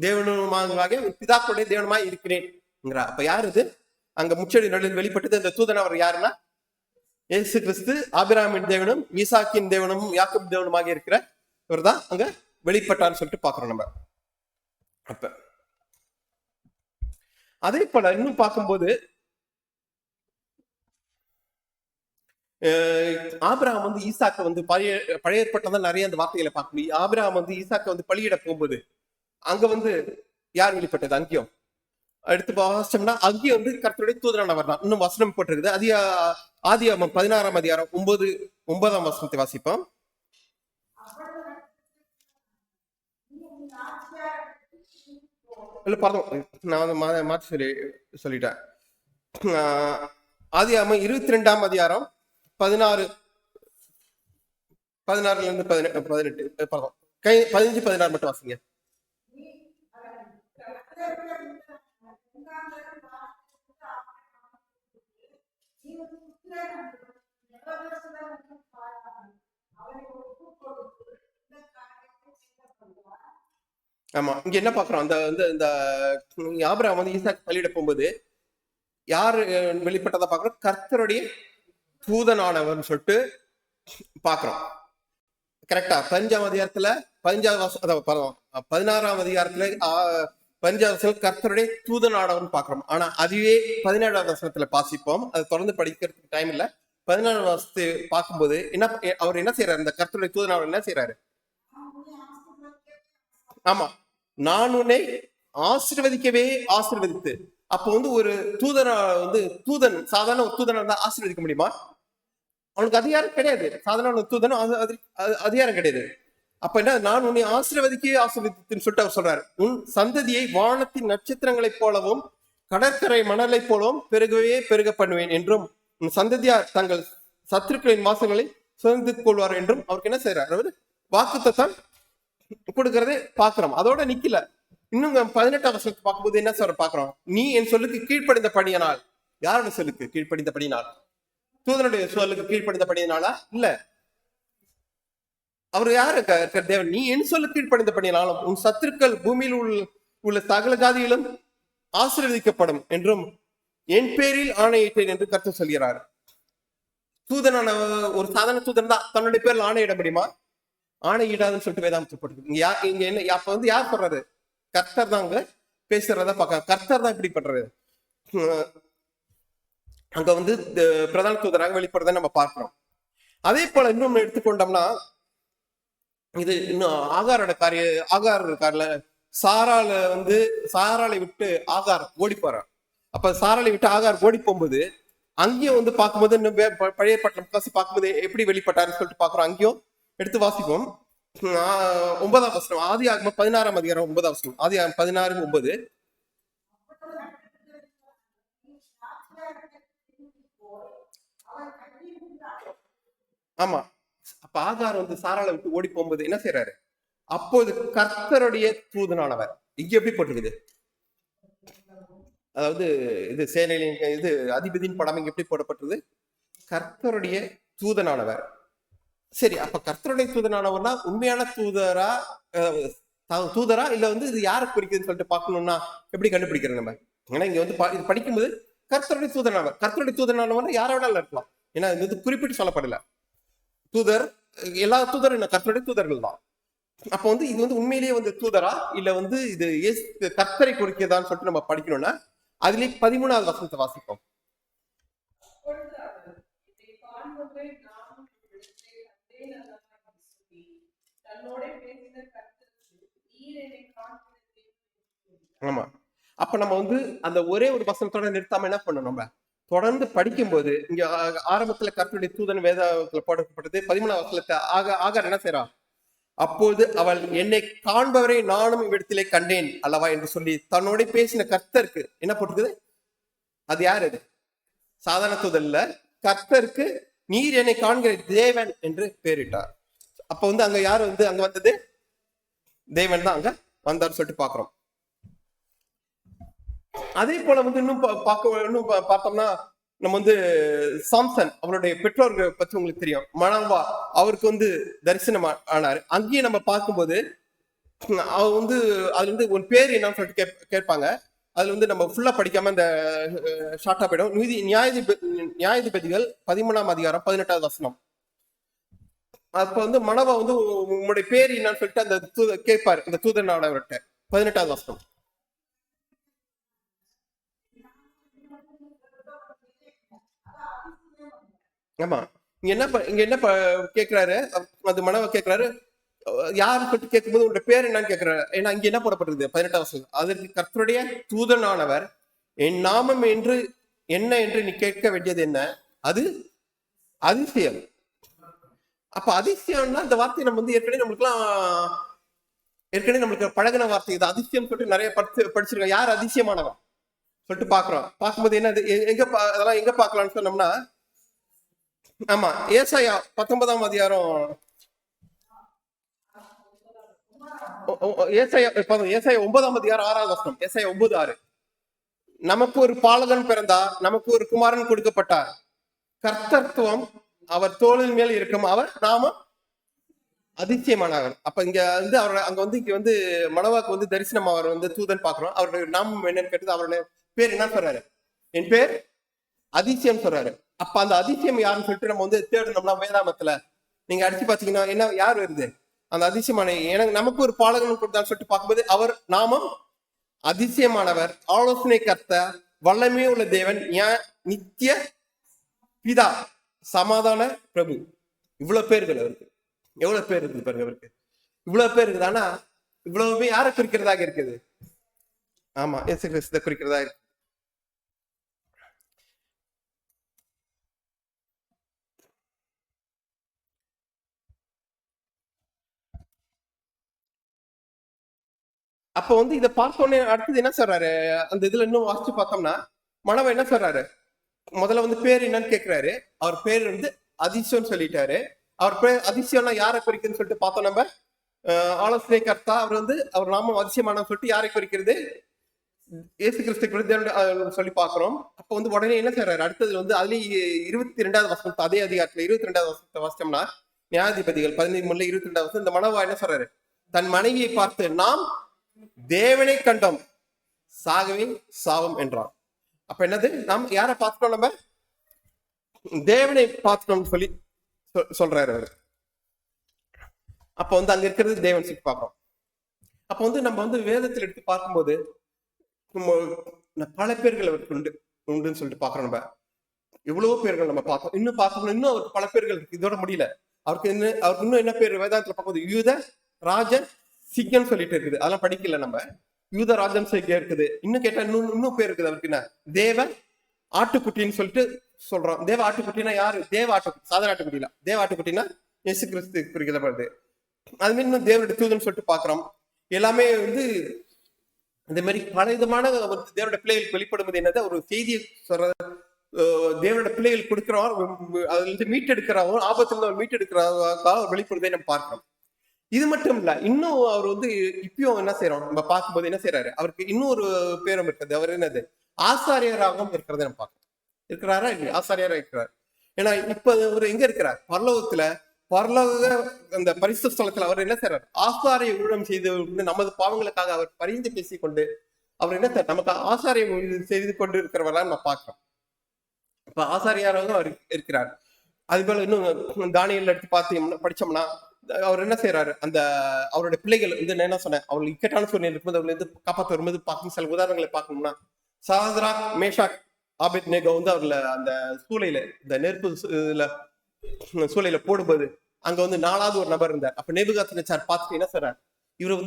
தேவனுமாக பிதாக்களுடைய தேவனுமாய் இருக்கிறேன். அப்ப யாரு இது, அங்க முச்செடி நடுவில் வெளிப்பட்டது அந்த தூதன் அவர் யாருன்னா இயேசு கிறிஸ்து, ஆபிரகாமின் தேவனும் ஈசாக்கின் தேவனும் யாக்கோபின் தேவனுமாக இருக்கிற இவர் தான் அங்க வெளிப்பட்டார்னு சொல்லிட்டு பாக்குறோம் நம்ம. அப்ப அதே போல இன்னும் பார்க்கும்போது ஆபிரகாம் வந்து ஈசாக்க வந்து பழைய ஏற்பட்டதான் நிறைய அந்த வார்த்தைகளை பார்க்க முடியும். ஆபிரகாம் வந்து ஈசாக்க வந்து பலியிட போகும்போது அங்க வந்து யார் வெளிப்பட்டது, அங்கேயும் எடுத்து வாசிச்சோம்னா அங்கேயும் வந்து கர்த்தருடைய தூதனானவர் தான். இன்னும் வசனம் போட்டிருக்குது. ஆதியாகமம் 16ஆம் அதிகாரம் 9ஆம் வசனத்தை வாசிப்போம். இல்ல பரவாயில்ல, நான் மாற்றி சொல்லிட்டேன். ஆதியாகமம் 22ஆம் அதிகாரம் 16 இருந்து 18 பரவாயில்ல 15 16 மட்டும் வாசிங்க. ஆமா, இங்க என்ன பாக்குறோம், அந்த இந்த ஆபிரகாம் வந்து ஈசாக்கு பலியிட போகும்போது யாரு வெளிப்பட்டதா பாக்குறோம், கர்த்தருடைய தூதனானவர்னு சொல்லிட்டு பாக்குறோம். கரெக்டா 15ஆம் அதிகாரத்துல 16ஆம் அதிகாரத்துல 15வது கர்த்தருடைய தூதனானவர்னு பாக்குறோம். ஆனா அதுவே 17ஆவது வசனத்துல வாசிப்போம். அதை தொடர்ந்து படிக்கிறதுக்கு டைம் இல்ல. 17ஆவது வசனத்தை பார்க்கும்போது அவர் என்ன செய்யறாரு, இந்த கர்த்தருடைய தூதனானவர் என்ன செய்யறாரு, ஆமா, நான் உன்னை ஆசீர்வதிக்கவே ஆசீர்வதித்து. அப்போ வந்து ஒரு தூதன் சாதாரண ஒரு தூதனா இருந்தா ஆசீர்வதிக்க முடியுமா, அவனுக்கு அதிகாரம் கிடையாது. சாதாரண ஒரு தூதனும் அதிகாரம் கிடையாது. அப்ப என்ன, நான் உன்னை ஆசீர்வதிக்கவே ஆசீர்வதித்துன்னு சொல்லிட்டு அவர் சொல்றாரு. உன் சந்ததியை வானத்தின் நட்சத்திரங்களைப் போலவும் கடற்கரை மணலை போலவும் பெருக பண்ணுவேன் என்றும் உன் சந்ததியார் தங்கள் சத்துருக்களின் வாசங்களை சுதந்தித்து கொள்வார் என்றும் அவருக்கு என்ன செய்யறாரு, அவர் வாக்குத்தத்தம் கொடுக்கறதே பாக்குறோம். அதோட நிக்கல. இன்னும் 18ஆம் வசனத்தை பார்க்கும்போது என்ன சொல்ற பாக்குறோம், நீ என் சொல்லுக்கு கீழ்ப்படிந்த படியினால். யாரோட சொல்லுக்கு கீழ்ப்படிந்த படியினால், தூதனுடைய சொல்லுக்கு கீழ்ப்படிந்த படியினாலா இல்ல, அவர் யாரு தேவன். நீ என் சொல்லு கீழ்ப்படிந்த படியினாலும் உன் சத்துருக்கள் பூமியில் உள்ள சகல ஜாதிகளும் ஆசீர்வதிக்கப்படும் என்றும் என் பேரில் ஆணையிட்டேன் என்று கர்த்தர் சொல்கிறார். தூதனான ஒரு சாதாரண தூதன் தான் தன்னுடைய பேர்ல ஆணையிட முடியுமா? ஆணையிடாதுன்னு சொல்லிட்டு வேதாந்தம் போட்டு இங்க என்ன அப்ப வந்து யார் சொல்றாரு? கர்த்தர் தான் அங்க பேசுறத பார்க்க. கர்த்தர் தான் இப்படி பண்றாரு. அங்க வந்து பிரதான தூதராக வெளிப்படுறத நம்ம பார்க்கிறோம். அதே போல இன்னும் எடுத்துக்கொண்டோம்னா, இது இன்னும் ஆகாரோட ஆகார் இருக்கார்ல, சாராளை விட்டு ஆகார் ஓடி போறார். அப்ப சாராளை விட்டு ஆகார் ஓடி போகும்போது அங்கேயும் வந்து பார்க்கும்போது இன்னும் பழைய பட்டம் காசு பார்க்கும்போது எப்படி வெளிப்பட்டாருன்னு சொல்லிட்டு பாக்குறோம். அங்கேயும் எடுத்து வாசிப்போம். 9ஆம் வசனம், ஆதி ஆகமம் 16ஆம் அதிகாரம் 9ஆம் வசனம், ஆதி ஆகமம் 16:9. ஆமா, அப்ப ஆகார் வந்து சாராளை விட்டு ஓடி போகும்போது என்ன செய்யறாரு? அப்போது கர்த்தருடைய தூதனானவர், இங்க எப்படி போட்டிருக்குது? அதாவது இது சேனையின் இது அதிபதியின் படம் இங்க எப்படி போடப்பட்டது? கர்த்தருடைய தூதனானவர். சரி, அப்ப கர்த்தருடைய தூதனானவர்னா உண்மையான தூதரா இல்ல வந்து இது யாரை குறிக்குதுன்னு சொல்லிட்டு பார்க்கணும்னா எப்படி கண்டுபிடிக்கிறது நம்ம? ஏன்னா இங்க வந்து இது படிக்கும்போது கர்த்தருடைய தூதனானவர், கர்த்தருடைய தூதனானவர் யாரை வேணாலும் இருக்கலாம். ஏன்னா இது குறிப்பிட்டு சொல்லப்படல. தூதர், எல்லா தூதரும் என்ன கர்த்தருடைய தூதர்கள் தான். அப்ப வந்து இது வந்து உண்மையிலேயே வந்து தூதரா இல்ல வந்து இது கர்த்தரை குறிக்கிறதான்னு சொல்லிட்டு நம்ம படிக்கணும்னா அதுலயே 13ஆவது வசனத்தை வாசிப்போம். ஆமா, அப்ப நம்ம வந்து அந்த ஒரே ஒரு வசனத்தோட நிறுத்தாம என்ன பண்ணணும்? நம்ம தொடர்ந்து படிக்கும்போது இங்க ஆரம்பத்துல கர்த்தருடைய தூதன் வேதத்துல போடப்பட்டது. 13ஆம் வசனத்தை ஆகார் என்ன செய்யறா? அப்போது அவள் என்னை காண்பவரை நானும் இவ்விடத்திலே கண்டேன் அல்லவா என்று சொல்லி தன்னோட பேசின கர்த்தருக்கு என்ன போட்டுக்குது? அது யாரு? அது சாதாரண தூதல்ல, கர்த்தருக்கு நீர் என்னை காண்கிற தேவன் என்று பேரிட்டார். அப்ப வந்து அங்க யாரு வந்து அங்க வந்தது? தேவன் தான் அங்க வந்தார் சொல்லிட்டு பாக்குறோம். அதே போல வந்து இன்னும் பார்த்தோம்னா நம்ம வந்து சாம்சன் அவருடைய பெற்றோர்கள் பத்தி உங்களுக்கு தெரியும். மனவா அவருக்கு வந்து தரிசனம் ஆனாரு. அங்கேயும் நம்ம பார்க்கும்போது அவர் வந்து அதுல வந்து ஒரு பேர் என்னன்னு சொல்லிட்டு கேட்பாங்க. அதுல வந்து நம்ம ஃபுல்லா படிக்காம இந்த ஷார்ட்டா போயிடும். நியாயாதிபதிகள் 13ஆம் அதிகாரம் 18ஆவது வசனம். அப்ப வந்து மனவா வந்து உங்களுடைய பேர் என்னன்னு சொல்லிட்டு அந்த கேட்பாரு இந்த தூதனானவர்கிட்ட. 18ஆவது வசனம். ஆமா, இங்க என்ன கேக்குறாரு? அது மனவ கேக்குறாரு, யாருன்னு சொல்லிட்டு கேட்கும்போது உங்களுடைய பேர் என்னன்னு கேக்குறாரு. ஏன்னா இங்க என்ன போடப்பட்டிருக்கு? 18ஆம் வசனம். அதற்கு கர்த்தருடைய தூதனானவர் என் நாமம் என்ன என்று நீ கேட்க வேண்டியது என்ன? அது அதிசயம். அப்ப அதிசயம்னா இந்த வார்த்தையை நம்ம வந்து ஏற்கனவே நம்மளுக்கு பழகின வார்த்தை. இது அதிசயம் சொல்லிட்டு நிறைய படிச்சிருக்கோம். யார் அதிசயமானவன் சொல்லிட்டு பாக்குறோம். பார்க்கும்போது என்ன அதெல்லாம் எங்க பாக்கலாம்னு சொன்னோம்னா, ஆமா, ஏசாயா 19ஆம் அதிகாரம், ஏசாயா 9ஆம் அதிகாரம் 6ஆவது வசனம். ஏசாயா 9:6. நமக்கு ஒரு பாலகன் பிறந்தார், நமக்கு ஒரு குமாரன் கொடுக்கப்பட்டார், கர்த்தத்துவம் அவர் தோளின் மேல் இருக்கும், அவர் நாம அதிசயமானவர். அப்ப இங்க வந்து அங்க வந்து இங்க வந்து மனவாக்கு வந்து தரிசனம் அவர் வந்து தூதன் பாக்குறோம். அவருடைய நாமம் என்னன்னு கேட்டது. அவருடைய பேர் என்ன சொல்றாரு? என் பேர் அதிசயம் சொல்றாரு. அப்ப அந்த அதிசயம் யாருன்னு சொல்லிட்டு நம்ம வந்து தேடணும்னா வேதாமத்துல நீங்க அடிச்சு பாத்தீங்கன்னா என்ன யார் வருது? அந்த அதிசயமான நமக்கு ஒரு பாலகன் கொடுத்தான்னு சொல்லிட்டு பார்க்கும்போது அவர் நாமம் அதிசயமானவர், ஆலோசனை கர்த்தர், வல்லமையே உள்ள தேவன், நித்திய பிதா, சமாதான பிரபு. இவ்வளவு பேர்கள் அவருக்கு. எவ்வளவு பேர் இருக்குது பாருங்க அவருக்கு. இவ்வளவு பேர் இருக்குது. ஆனா இவ்வளவுமே யாரை குறிக்கிறதாக இருக்குது? ஆமா, இயேசு கிறிஸ்துவை குறிக்கிறதா இருக்கு. அப்ப வந்து இதை பார்த்தோன்னே அடுத்தது என்ன சொல்றாரு? அந்த இதுல இன்னும் வாசிச்சு பார்த்தோம்னா மனவ என்ன சொல்றாரு? முதல்ல வந்து பேர் என்னன்னு கேட்கிறாரு. அவர் பேர் வந்து அதிசயம் சொல்லிட்டாரு. அவர் பேர் அதிசயம்னா யாரை குறிக்குதுன்னு சொல்லிட்டு பார்த்தோம் நம்ம. ஆலோசனை கர்த்தா, அவர் வந்து அவர் நாமம் அதிசயமான சொல்லிட்டு யாரை குறிக்கிறது? இயேசு கிறிஸ்து சொல்லி பாக்குறோம். அப்ப வந்து உடனே என்ன செய்யறாரு? அடுத்தது வந்து அதுலயே 22ஆவது வசனம், அதே அதிகாரத்துல 22ஆவது வசனத்தை வாசிச்சோம்னா நியாயாதிபதிகள் 15:22 22ஆவது வசனம். இந்த மனவா என்ன சொல்றாரு? தன் மனைவியை பார்த்து நாம் தேவனை கண்டோம், சாகவே சாவும் என்றார். அப்ப என்னது, நாம் யாரை பார்த்துட்டோம்? நம்ம தேவனை பார்த்துட்டோம்னு சொல்லி சொல்றாரு அவரு. அப்ப வந்து அங்க இருக்கிறது தேவன் சொல்லி பார்க்கிறோம். அப்ப வந்து நம்ம வந்து வேதத்தில் எடுத்து பார்க்கும்போது பல பேர்கள் அவருக்கு உண்டுன்னு சொல்லிட்டு பாக்குறோம். நம்ம எவ்வளவோ பேர்கள் நம்ம பார்த்தோம், இன்னும் பார்க்கணும், இன்னும் அவருக்கு பல பேர்கள் இருக்கு. இதோட முடியல. அவருக்கு இன்னும் என்ன பேர் வேதாந்தத்துல பார்க்கும்போது யூத ராஜன் சிங்கன்னு சொல்லிட்டு இருக்குது. அதெல்லாம் படிக்கல நம்ம. யூத ராஜன் சிங்கம் இருக்குது. இன்னும் கேட்டா இன்னும் பேர் இருக்குது அவருக்கு. என்ன தேவ ஆட்டுக்குட்டின்னு சொல்லிட்டு சொல்றோம். தேவ ஆட்டுக்குட்டினா யாரு? தேவ ஆட்டுக்குட்டி, சாதாரண ஆட்டுக்குட்டில. தேவ ஆட்டுக்குட்டினா இயேசு கிறிஸ்து குறிக்கப்படுது. அது மாதிரி இன்னும் தேவனுடைய தூதன் சொல்லிட்டு பாக்குறோம். எல்லாமே வந்து இந்த மாதிரி பல விதமான தேவனுடைய பிள்ளைகளுக்கு வெளிப்படுவது என்னது, ஒரு செய்தியை சொல்ற தேவனுடைய பிள்ளைகள் கொடுக்கிறவர், அதுல இருந்து மீட்டெடுக்கிறவோ, ஆபத்துல மீட்டெடுக்கிறவர்களுக்காக வெளிப்படுவதை நம்ம பார்க்கிறோம். இது மட்டும் இல்ல, இன்னும் அவர் வந்து இப்பயும் என்ன செய்யறோம் நம்ம பார்க்கும்போது என்ன செய்யறாரு, அவருக்கு இன்னொரு பேரும் இருக்குது. அவர் என்னது, ஆசாரியராகவும் இருக்கிறத நம்ம பார்க்கணும். இருக்கிறாரா இல்லையா? ஆசாரியரா இருக்கிறார். ஏன்னா இப்ப அவர் எங்க இருக்கிறார்? பரலோக அந்த பரிசுத்த ஸ்தலத்துல அவர் என்ன செய்யறாரு? ஆசாரிய ஊழியம் செய்து நமது பாவங்களுக்காக அவர் பரிந்து பேசிக்கொண்டு அவர் என்ன நமக்கு ஆசாரியம் செய்து கொண்டு இருக்கிறவரா நம்ம பார்க்கிறோம். இப்ப ஆசாரியாராக அவர் இருக்கிறார். அது போல இன்னும் தானியல் எடுத்து பார்த்தீங்கன்னா படிச்சோம்னா அவர் என்ன செய்யறாரு, அந்த அவருடைய பிள்ளைகள் வந்து என்ன சொன்னேன், அவர்கள் இக்கட்டான சூழ்நிலை இருக்கும்போது அவர்கள் வந்து காப்பாற்ற வரும்போது பார்க்கணும். சில உதாரணங்களை பார்க்கணும்னா சாத்ராக் மேஷாக் ஆபேத்நேகோ வந்து அவர்ல அந்த சூளையில, இந்த நெருப்பு சூளையில போடும்போது அங்க வந்து 4வது ஒரு நபர் இருந்தார். அப்ப நேபுகாத்நேச்சார் பார்த்துட்டு என்ன சொல்றார், இவர்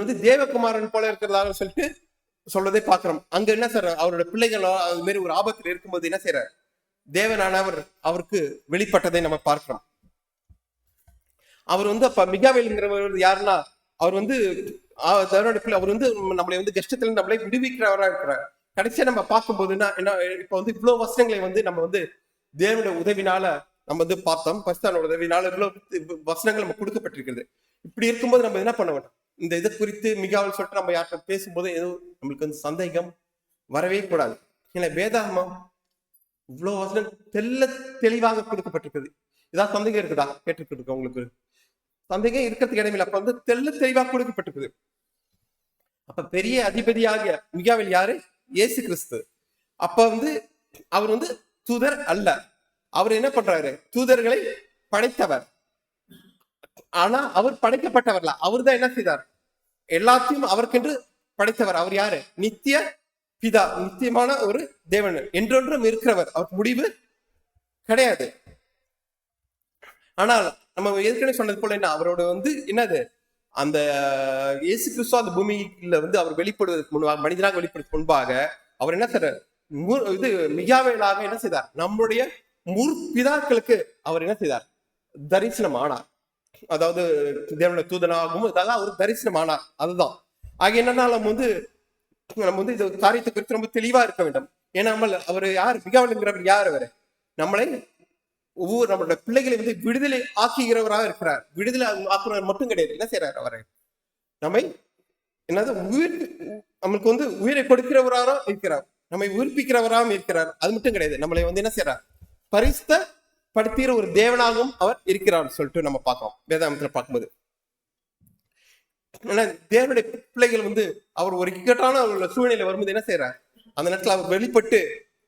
வந்து தேவகுமாரன் போல இருக்கிறதாக சொல்லிட்டு சொல்றதே பாக்குறோம். அங்க என்ன செய்யறாரு, அவரோட பிள்ளைகளோ அது மாதிரி ஒரு ஆபத்துல இருக்கும்போது என்ன செய்யறாரு, தேவனானவர் அவருக்கு வெளிப்பட்டதை நம்ம பார்க்கிறோம். அவர் வந்து அப்ப மிகாவேல்ங்கிறவர் யாருன்னா, அவர் வந்து அவர் வந்து நம்மளை வந்து கஷ்டத்துல நம்மளை விடுவிக்கிறவரா இருக்கிறார். கடைசியா நம்ம பார்க்கும்போதுன்னா என்ன, இப்ப வந்து இவ்வளவு வசனங்களை வந்து நம்ம வந்து தேவனுடைய உதவினால நம்ம வந்து பார்த்தோம். பரிசுத்தாவின் உதவினால இவ்வளவு வசனங்கள் நம்ம கொடுக்கப்பட்டிருக்கிறது. இப்படி இருக்கும்போது நம்ம என்ன பண்ண வேண்டாம், இந்த இதை குறித்து மிகாவல் சொல்லிட்டு நம்ம யார்கிட்ட பேசும்போது எதுவும் நம்மளுக்கு வந்து சந்தேகம் வரவே கூடாது. ஏன்னா வேதாகமம் இவ்வளவு வசனம் தெளிவாக கொடுக்கப்பட்டிருக்குது. ஏதாவது சந்தேகம் இருக்குதா? கேட்டுருக்கு உங்களுக்கு சந்தேகம் இருக்கிறதுக்கு இடமில்லை. அப்ப வந்து தெளிவாக கொடுக்கப்பட்டிருக்குது. அப்ப பெரிய அதிபதியாக மிகாவேல் யாரு? இயேசு கிறிஸ்து. அப்ப வந்து அவர் வந்து தூதர் அல்ல. அவர் என்ன பண்றாரு, தூதர்களை படைத்தவர். ஆனா அவர் படைக்கப்பட்டவர்ல. அவர் தான் என்ன செய்தார், எல்லாத்தையும் அவருக்கென்று படைத்தவர். அவர் யாரு? நித்திய பிதா, நித்தியமான ஒரு தேவன், என்றொன்றும் இருக்கிறவர். அவருக்கு முடிவு கிடையாது. ஆனால் நம்ம ஏற்கனவே சொன்னது போல என்ன, அவரோட வந்து என்னது, அந்த இயேசு கிறிஸ்து அந்த பூமியில வந்து அவர் வெளிப்படுவதற்கு முன்பாக, மனிதனாக வெளிப்படுவதற்கு முன்பாக அவர் என்ன செய்றார், இது மிகாவேலாக என்ன செய்தார், நம்முடைய முற்பிதாக்களுக்கு அவர் என்ன செய்தார், தரிசனம் ஆனார். அதாவது தேவனுடைய தூதனாகவும் இதாக அவர் தரிசனம் ஆனார். அதுதான் ஆக என்னன்னா நம்ம வந்து இந்த காரியத்தை குறித்து ரொம்ப தெளிவா இருக்க வேண்டும். ஏன்னா அவர் யார், மிகாவேலுங்கிறவர் யார்? அவர் நம்மளை நம்மளுடைய பிள்ளைகளை வந்து விடுதலை ஆக்குகிறவராக இருக்கிறார். விடுதலை ஆக்குறவர் மட்டும் கிடையாது, என்ன செய்யறாரு, அவரை நம்மை என்னது நம்மளுக்கு வந்து உயிரை கொடுக்கிறவராக இருக்கிறார், நம்மை உயிர்ப்பிக்கிறவராகவும் இருக்கிறார். அது மட்டும் கிடையாது, நம்மளை வந்து என்ன செய்யறார், பரிசுத்தப்படுத்துகிற ஒரு தேவனாகவும் அவர் இருக்கிறார் சொல்லிட்டு நம்ம பார்க்கிறோம் வேதாகமத்துல பார்க்கும்போது. ஏன்னா தேவனுடைய பிள்ளைகள் வந்து அவர் ஒரு இக்கட்டான சூழ்நிலை வரும்போது என்ன செய்யறார், அந்த நேரத்தில் அவர் வெளிப்பட்டு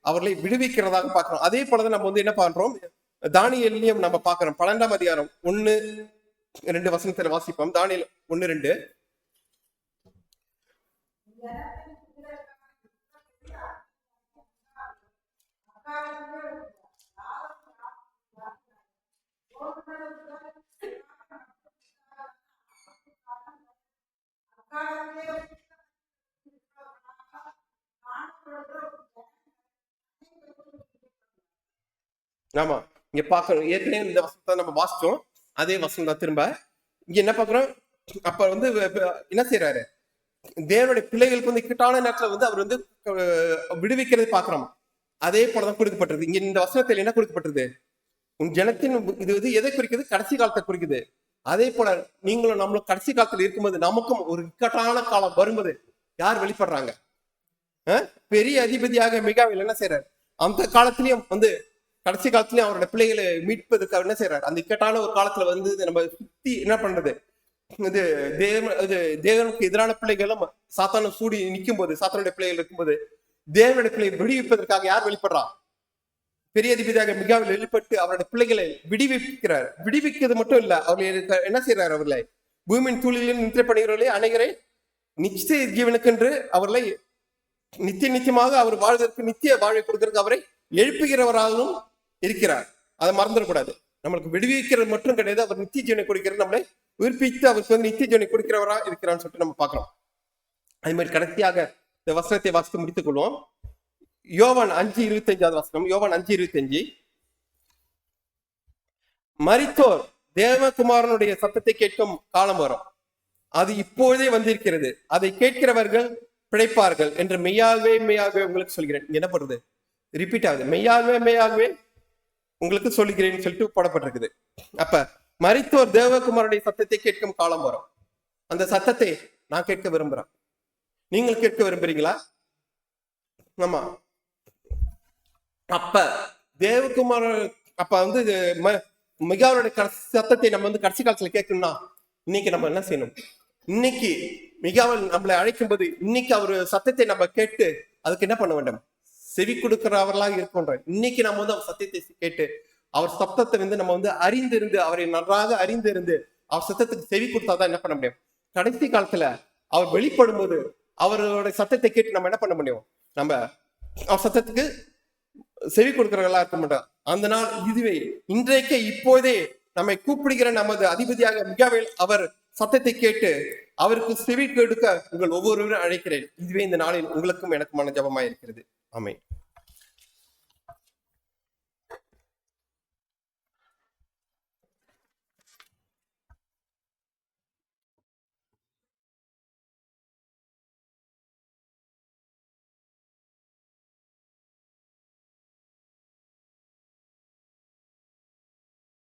அவர்களை விடுவிக்கிறதாக பார்க்கிறோம். அதே போலதான் நம்ம வந்து என்ன பண்றோம், தானியேலையும் நம்ம பார்க்கிறோம். 12ஆம் அதிகாரம் 1-2 வசனத்துல வாசிப்போம். தானியேல் 1-2. ஆமா, இங்க பாக்குறோம். ஏற்கனவே இந்த வசனத்தை நம்ம வாசிச்சோம், அதே வசனம் தான் திரும்ப இங்க என்ன பாக்குறோம். அப்ப வந்து என்ன செய்யறாரு, தேவனுடைய பிள்ளைகளுக்கு வந்து இக்கட்டான நேரத்துல வந்து அவர் வந்து விடுவிக்கிறதை பாக்குறோம். அதே போலதான் கொடுக்கப்பட்டது. இங்க இந்த வசனத்தில் என்ன கொடுக்கப்பட்டது, உன் ஜனத்தின், இது வந்து எதை குறிக்குது, கடைசி காலத்தை குறிக்குது. அதே போல நீங்களும் நம்மளும் கடைசி காலத்துல இருக்கும்போது நமக்கும் ஒரு இக்கட்டான காலம் வரும்போது யார் வெளிப்படுறாங்க, பெரிய அதிபதியாக மிகாவேல் என்ன செய்யறாரு, அந்த காலத்திலயும் வந்து கடைசி காலத்திலயும் அவரோட பிள்ளைகளை மீட்பதற்கு அவர் என்ன செய்யறாரு, அந்த இக்கட்டான ஒரு காலத்துல வந்து நம்ம சுத்தி என்ன பண்றது, இது தேவனுக்கு எதிரான பிள்ளைகளும் சாத்தான சூடி நிற்கும் போது, சாத்தானுடைய பிள்ளைகள் இருக்கும்போது தேவனுடைய பிள்ளையை விடுவிப்பதற்காக யார் வெளிப்படுறா? பெரிய அதிபதியாக மிகாவில் வெளிப்பட்டு அவருடைய பிள்ளைகளை விடுவிக்கிறார். விடுவிக்கிறது மட்டும் இல்ல, அவர்கள் என்ன செய்யறாரு? அவர்களை பூமியின் தூளிலும் நித்திரை பண்ணுகிறவர்களே அனைவரை நிச்சய ஜீவனுக்கென்று அவர்களை நித்தியமாக அவர் வாழ்வதற்கு நித்திய வாழ்வை கொடுக்கறதுக்கு அவரை எழுப்புகிறவராகவும் இருக்கிறார். அதை மறந்துடக்கூடாது. நம்மளுக்கு விடுவிக்கிறது மட்டும் கிடையாது, அவர் நித்திய ஜீவனை கொடுக்கிறது, நம்மளை உயிர்ப்பித்து அவருக்கு வந்து நித்திய ஜீவனை கொடுக்கிறவரா இருக்கிறான்னு சொல்லிட்டு நம்ம பார்க்கிறோம். அதே மாதிரி கடைசியாக இந்த வசனத்தை வாசித்து முடித்துக் கொள்வோம். யோவான் 5:25 வசனம். யோவான் 5:25, மரித்தோர் தேவகுமாரனுடைய சத்தத்தை கேட்கும் காலம் வரும், அது இப்பொழுதே வந்திருக்கிறது, அதை கேட்கிறவர்கள் பிழைப்பார்கள் என்று மெய்யாகவே மெய்யாகவே உங்களுக்கு சொல்கிறேன். என்ன பண்றது? ரிப்பீட் ஆகுது. மெய்யாகவே மெய்யாகவே உங்களுக்கு சொல்லுகிறேன்னு சொல்லிட்டு போடப்பட்டிருக்குது. அப்ப மரித்தோர் தேவகுமாரனுடைய சத்தத்தை கேட்கும் காலம் வரும். அந்த சத்தத்தை நான் கேட்க விரும்புறேன். நீங்கள் கேட்க விரும்புறீங்களா? ஆமா. அப்ப தேவகுமார அப்ப வந்து மிகாவுடைய சத்தத்தை நம்ம வந்து கடைசி காலத்துல கேட்கணும்னா இன்னைக்கு நம்ம என்ன செய்யணும்? இன்னைக்கு மிகாவல் நம்மளை அழைக்கும் போது இன்னைக்கு அவர் சத்தத்தை நம்ம கேட்டு அதுக்கு என்ன பண்ண வேண்டும்? செவி கொடுக்கிறவர்களாக இருக்கின்றோம். இன்னைக்கு நம்ம வந்து அவர் சத்தத்தை கேட்டு அவர் சத்தத்தை வந்து நம்ம வந்து அறிந்திருந்து, அவரை நன்றாக அறிந்திருந்து அவர் சத்தத்துக்கு செவி கொடுத்தாதான் என்ன பண்ண முடியும்? கடைசி காலத்துல அவர் வெளிப்படும் போது அவரோட சத்தத்தை கேட்டு நம்ம என்ன பண்ண முடியும்? நம்ம அவர் சத்தத்துக்கு செவி கொடுக்கிறவர்களா இருக்க மாட்டோம். அந்த நாள் இதுவே இன்றைக்கு இப்போதே நம்மை கூப்பிடுகிற நமது அதிபதியாக மிகாவேல் அவர் சத்தத்தை கேட்டு அவருக்கு செவி கொடுக்க உங்கள் ஒவ்வொருவரும் அழைக்கிறேன். இதுவே இந்த நாளில் உங்களுக்கும் எனக்குமான ஜபமாயிருக்கிறது. ஆமென்.